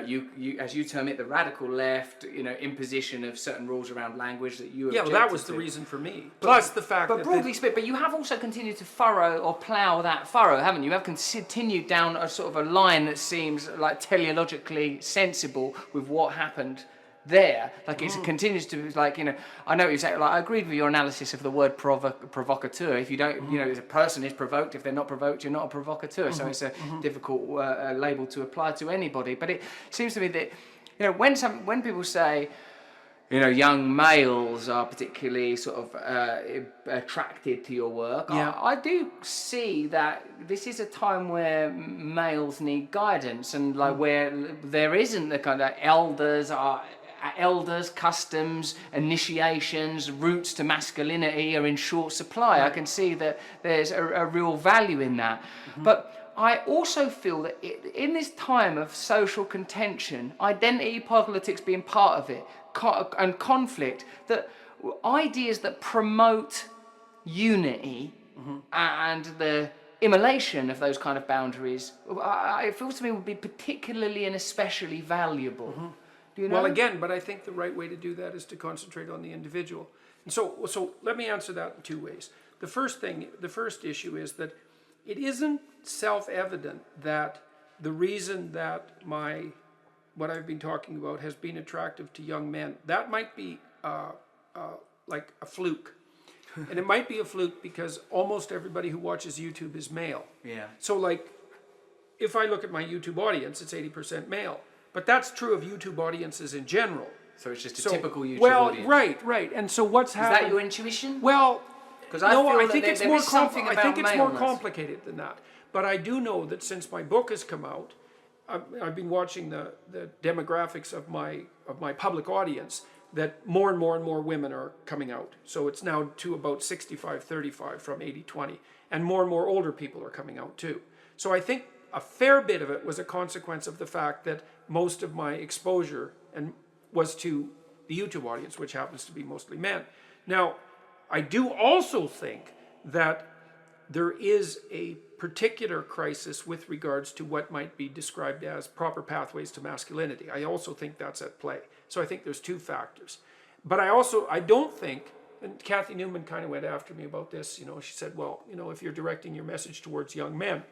you as you term it, the radical left, imposition of certain rules around language that you objected to. Yeah, well, that was the reason for me. Plus the fact that... But broadly speaking, but you have also continued to furrow or plough that furrow, haven't you? You have continued down a sort of a line that seems like teleologically sensible with what happened there. Like it continues to, I know what you're saying, I agreed with your analysis of the word provocateur. If you don't, if a person is provoked, if they're not provoked, you're not a provocateur. So it's a difficult label to apply to anybody. But it seems to me that, when people say, young males are particularly sort of attracted to your work. I do see that this is a time where males need guidance, and where there isn't the kind of elders, customs, initiations, routes to masculinity are in short supply. I can see that there's a real value in that. But I also feel that in this time of social contention, identity politics being part of it, and conflict, that ideas that promote unity and the immolation of those kind of boundaries, it feels to me would be particularly and especially valuable. Do you know? Well, again, but I think the right way to do that is to concentrate on the individual. And so let me answer that in two ways. The first issue is that it isn't self-evident that the reason that what I've been talking about has been attractive to young men, that might be like a fluke. And it might be a fluke because almost everybody who watches YouTube is male. Yeah. So if I look at my YouTube audience, it's 80% male. But that's true of YouTube audiences in general. So it's just a typical YouTube audience. Right. And so what's happened... Is that your intuition? Well, I think it's more more complicated than that. But I do know that since my book has come out, I've been watching the demographics of my public audience, that more and more women are coming out. So it's now to about 65-35 from 80-20. And more older people are coming out too. So I think a fair bit of it was a consequence of the fact that most of my exposure was to the YouTube audience, which happens to be mostly men. Now, I do also think that there is a particular crisis with regards to what might be described as proper pathways to masculinity. I also think that's at play. So I think there's two factors. But I don't think, and Kathy Newman kind of went after me about this, she said, well, if you're directing your message towards young men,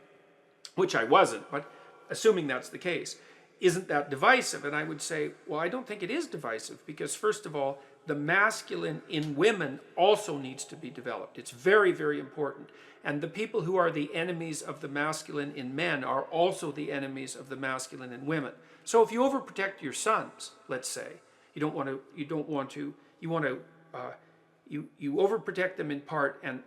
which I wasn't, but assuming that's the case, isn't that divisive? And I would say, well, I don't think it is divisive, because first of all, the masculine in women also needs to be developed. It's very, very important. And the people who are the enemies of the masculine in men are also the enemies of the masculine in women. So if you overprotect your sons, let's say, you overprotect them in part and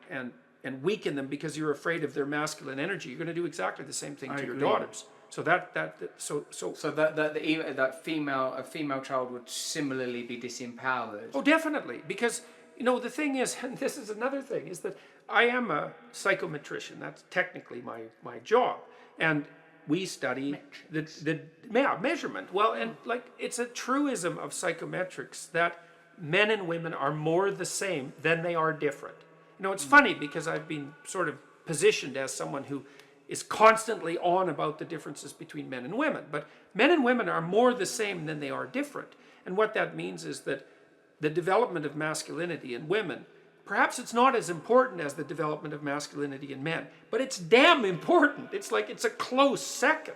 weaken them because you're afraid of their masculine energy, you're going to do exactly the same thing to your daughters. So that a female child would similarly be disempowered. Oh, definitely, because the thing is, and this is another thing, is that I am a psychometrician. That's technically my job, and we study the measurement. Well, and it's a truism of psychometrics that men and women are more the same than they are different. It's funny because I've been sort of positioned as someone who is constantly on about the differences between men and women. But men and women are more the same than they are different. And what that means is that the development of masculinity in women, perhaps it's not as important as the development of masculinity in men, but it's damn important. It's a close second.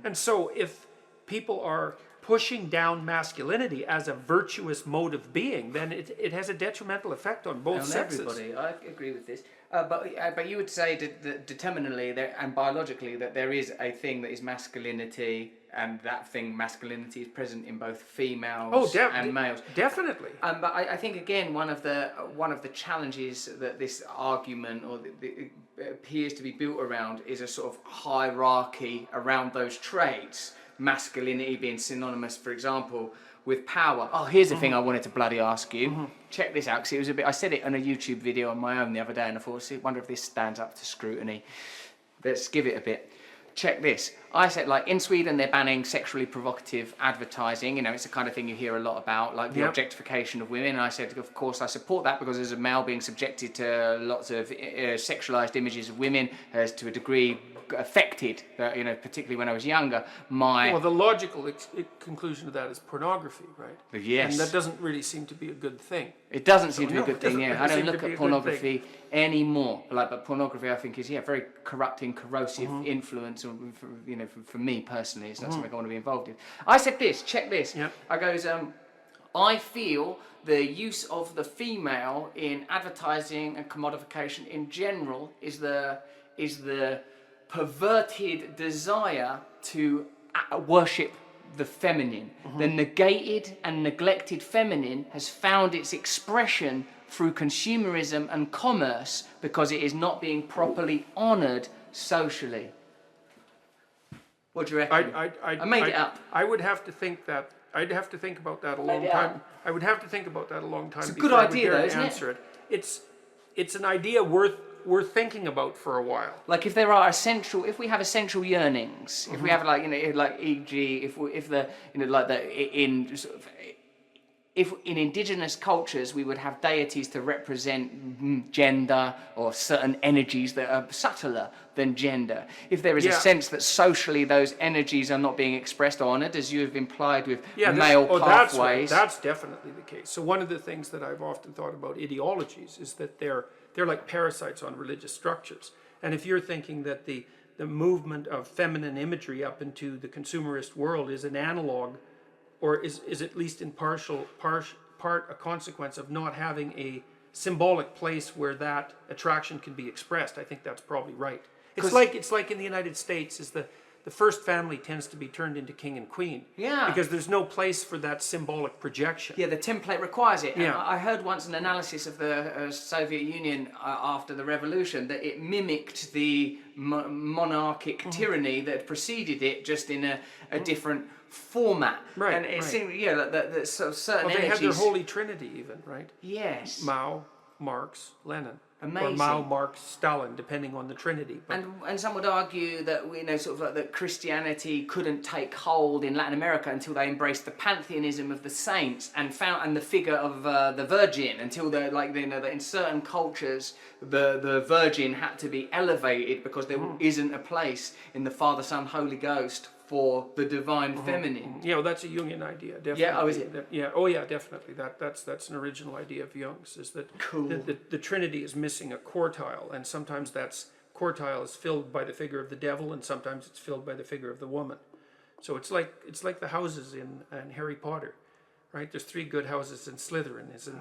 And so if people are pushing down masculinity as a virtuous mode of being, then it has a detrimental effect on both sexes. Everybody, I agree with this. But you would say that determinally and biologically that there is a thing that is masculinity, and that thing, masculinity, is present in both females and males. Definitely. But I think again one of the challenges that this argument appears to be built around is a sort of hierarchy around those traits. Masculinity being synonymous, for example, with power. Oh, here's the thing I wanted to bloody ask you. Check this out, because I said it on a YouTube video on my own the other day, and I thought, wonder if this stands up to scrutiny. Let's give it a bit. Check this. I said, in Sweden, they're banning sexually provocative advertising. It's the kind of thing you hear a lot about, the objectification of women. And I said, of course, I support that because as a male being subjected to lots of sexualized images of women has, to a degree, affected, particularly when I was younger, Well, the logical conclusion of that is pornography, right? Yes. And that doesn't really seem to be a good thing. It doesn't seem to be a good thing, I don't look to be at a pornography anymore. But pornography, I think, is very corrupting, corrosive influence. For me personally, it's not something I want to be involved in. I said this. Check this. Yep. I goes. I feel the use of the female in advertising and commodification in general is the perverted desire to worship the feminine. The negated and neglected feminine has found its expression through consumerism and commerce because it is not being properly honoured socially. What do you reckon? I made it up. I would have to think that. I'd have to think about that a long time. I would have to think about that a long time. It's a good idea, though, isn't it? It's an idea worth thinking about for a while. If we have essential yearnings, if we have e.g. if in indigenous cultures we would have deities to represent gender or certain energies that are subtler than gender. If there is a sense that socially those energies are not being expressed or honoured, as you have implied with male pathways. That's definitely the case. So one of the things that I've often thought about ideologies is that they're like parasites on religious structures. And if you're thinking that the movement of feminine imagery up into the consumerist world is an analog, or is at least in part a consequence of not having a symbolic place where that attraction can be expressed, I think that's probably right. It's like in the United States, is the first family tends to be turned into king and queen. Yeah. Because there's no place for that symbolic projection. Yeah, the template requires it. Yeah. And I heard once an analysis of the Soviet Union after the revolution that it mimicked the monarchic tyranny that had preceded it, just in a different format. Right. And it seemed, that certain Well, they energies. had their holy trinity even, right? Yes. Mao, Marx, Lenin. Amazing. Or Mao, Marx, Stalin, depending on the trinity. But And some would argue that that Christianity couldn't take hold in Latin America until they embraced the pantheism of the saints and the figure of the Virgin, until that in certain cultures the Virgin had to be elevated because there isn't a place in the Father, Son, Holy Ghost for the divine feminine. that's a Jungian idea, definitely. Yeah, is it? Definitely. That's an original idea of Jung's, is that Cool. the Trinity is missing a quartile, and sometimes that quartile is filled by the figure of the devil, and sometimes it's filled by the figure of the woman. So it's like the houses in Harry Potter, right? There's 3 good houses, and Slytherin is in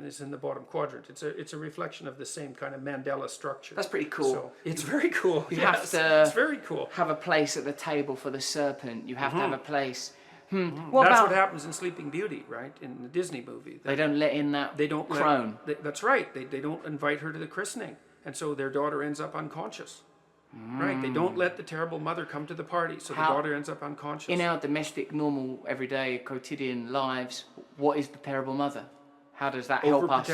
is in the bottom quadrant. It's a reflection of the same kind of Mandela structure. That's pretty cool. So it's very cool. You Yes, have to it's very cool. have a place at the table for the serpent. You have to have a place. That's about what happens in Sleeping Beauty, right? In the Disney movie. they don't let in that They don't crone. That's right. They don't invite her to the christening, and so their daughter ends up unconscious. Right? They don't let the terrible mother come to the party, so the daughter ends up unconscious. In our domestic, normal, everyday, quotidian lives, what is the terrible mother? How does that help us?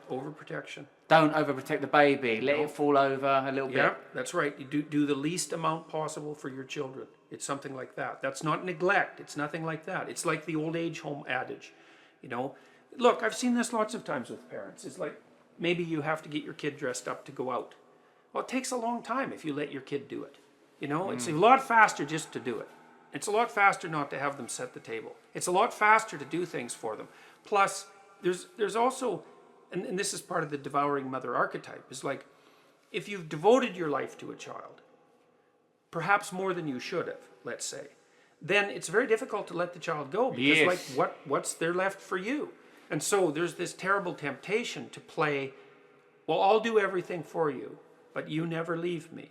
Overprotection. Don't overprotect the baby. Let it fall over a little bit. Yeah, that's right. You do the least amount possible for your children. It's something like that. That's not neglect. It's nothing like that. It's like the old age home adage. You know, look, I've seen this lots of times with parents. It's like maybe you have to get your kid dressed up to go out. Well, it takes a long time if you let your kid do it. You know, it's a lot faster just to do it. It's a lot faster not to have them set the table. It's a lot faster to do things for them. Plus, there's also, and this is part of the devouring mother archetype, is like, if you've devoted your life to a child, perhaps more than you should have, let's say, then it's very difficult to let the child go, because like, what's there left for you? And so there's this terrible temptation to play, well, I'll do everything for you, but you never leave me.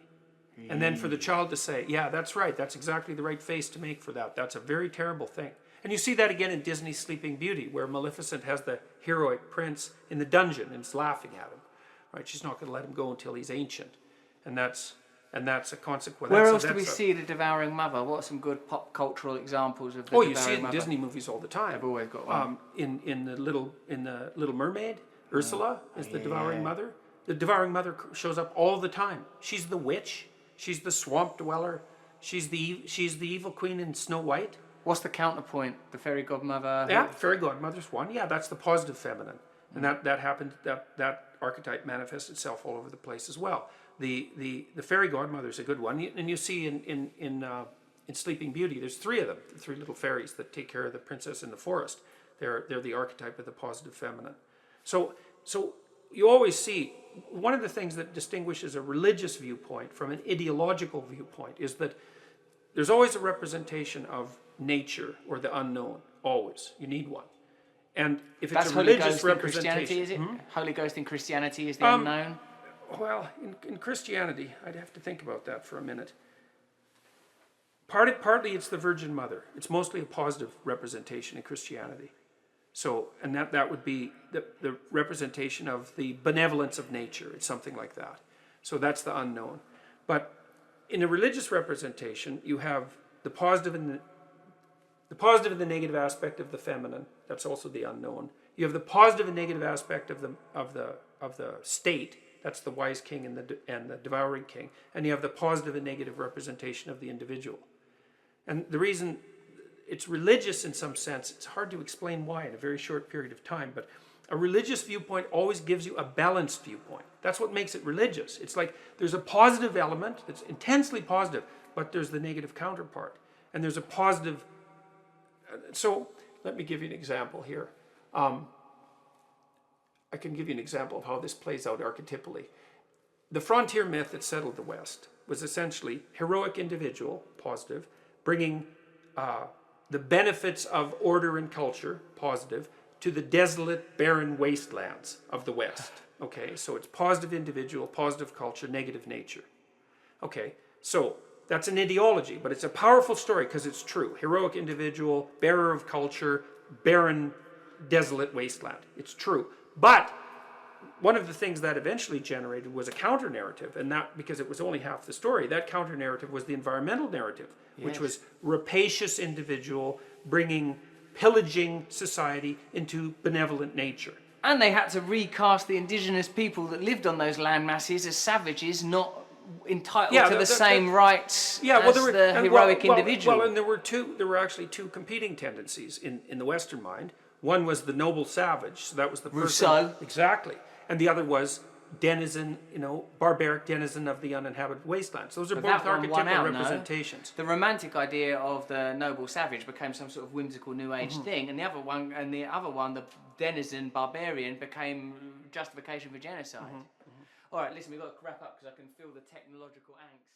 And then for the child to say, yeah, that's right, that's exactly the right face to make for that. That's a very terrible thing. And you see that again in Disney's Sleeping Beauty, where Maleficent has the heroic prince in the dungeon and is laughing at him. Right? She's not going to let him go until he's ancient. And that's a consequence. Where else do we see the devouring mother? What are some good pop cultural examples of the devouring mother? You see it in Disney movies all the time. I've always got one. In the Little Mermaid, Ursula is the devouring mother. The devouring mother shows up all the time. She's the witch. She's the swamp dweller. She's the evil queen in Snow White. What's the counterpoint? The fairy godmother? Yeah, fairy godmother's one. Yeah, that's the positive feminine. And that archetype manifests itself all over the place as well. The fairy godmother's a good one. And you see in Sleeping Beauty, there's 3 of them, 3 little fairies that take care of the princess in the forest. They're the archetype of the positive feminine. So you always see, one of the things that distinguishes a religious viewpoint from an ideological viewpoint is that there's always a representation of nature or the unknown. Always. You need one. And if it's a religious representation... Is it? Holy Ghost in Christianity is the unknown? Well, in Christianity, I'd have to think about that for a minute. Partly it's the Virgin Mother. It's mostly a positive representation in Christianity. So, and that would be the representation of the benevolence of nature. It's something like that. So that's the unknown. But in a religious representation, you have the positive and the negative aspect of the feminine. That's also the unknown. You have the positive and negative aspect of the state. That's the wise king and the devouring king. And you have the positive and negative representation of the individual. And the reason it's religious in some sense, it's hard to explain why in a very short period of time, but a religious viewpoint always gives you a balanced viewpoint. That's what makes it religious. It's like there's a positive element that's intensely positive, but there's the negative counterpart. And there's a positive... So let me give you an example here. I can give you an example of how this plays out archetypally. The frontier myth that settled the West was essentially heroic individual, positive, bringing the benefits of order and culture, positive, to the desolate, barren wastelands of the West. Okay, so it's positive individual, positive culture, negative nature. Okay, so that's an ideology, but it's a powerful story because it's true. Heroic individual, bearer of culture, barren, desolate wasteland. It's true. But one of the things that eventually generated was a counter-narrative, and that, because it was only half the story, that counter-narrative was the environmental narrative, which was rapacious individual bringing pillaging society into benevolent nature. And they had to recast the indigenous people that lived on those land masses as savages, not entitled to the same rights as the heroic individual. Well, and there were actually 2 competing tendencies in the Western mind. One was the noble savage, so that was the Rousseau. Exactly. And the other was denizen, barbaric denizen of the uninhabited wastelands. Those are both archetypal representations. The romantic idea of the noble savage became some sort of whimsical New Age thing, and the other one, the denizen barbarian, became justification for genocide. All right, listen, we've got to wrap up because I can feel the technological angst.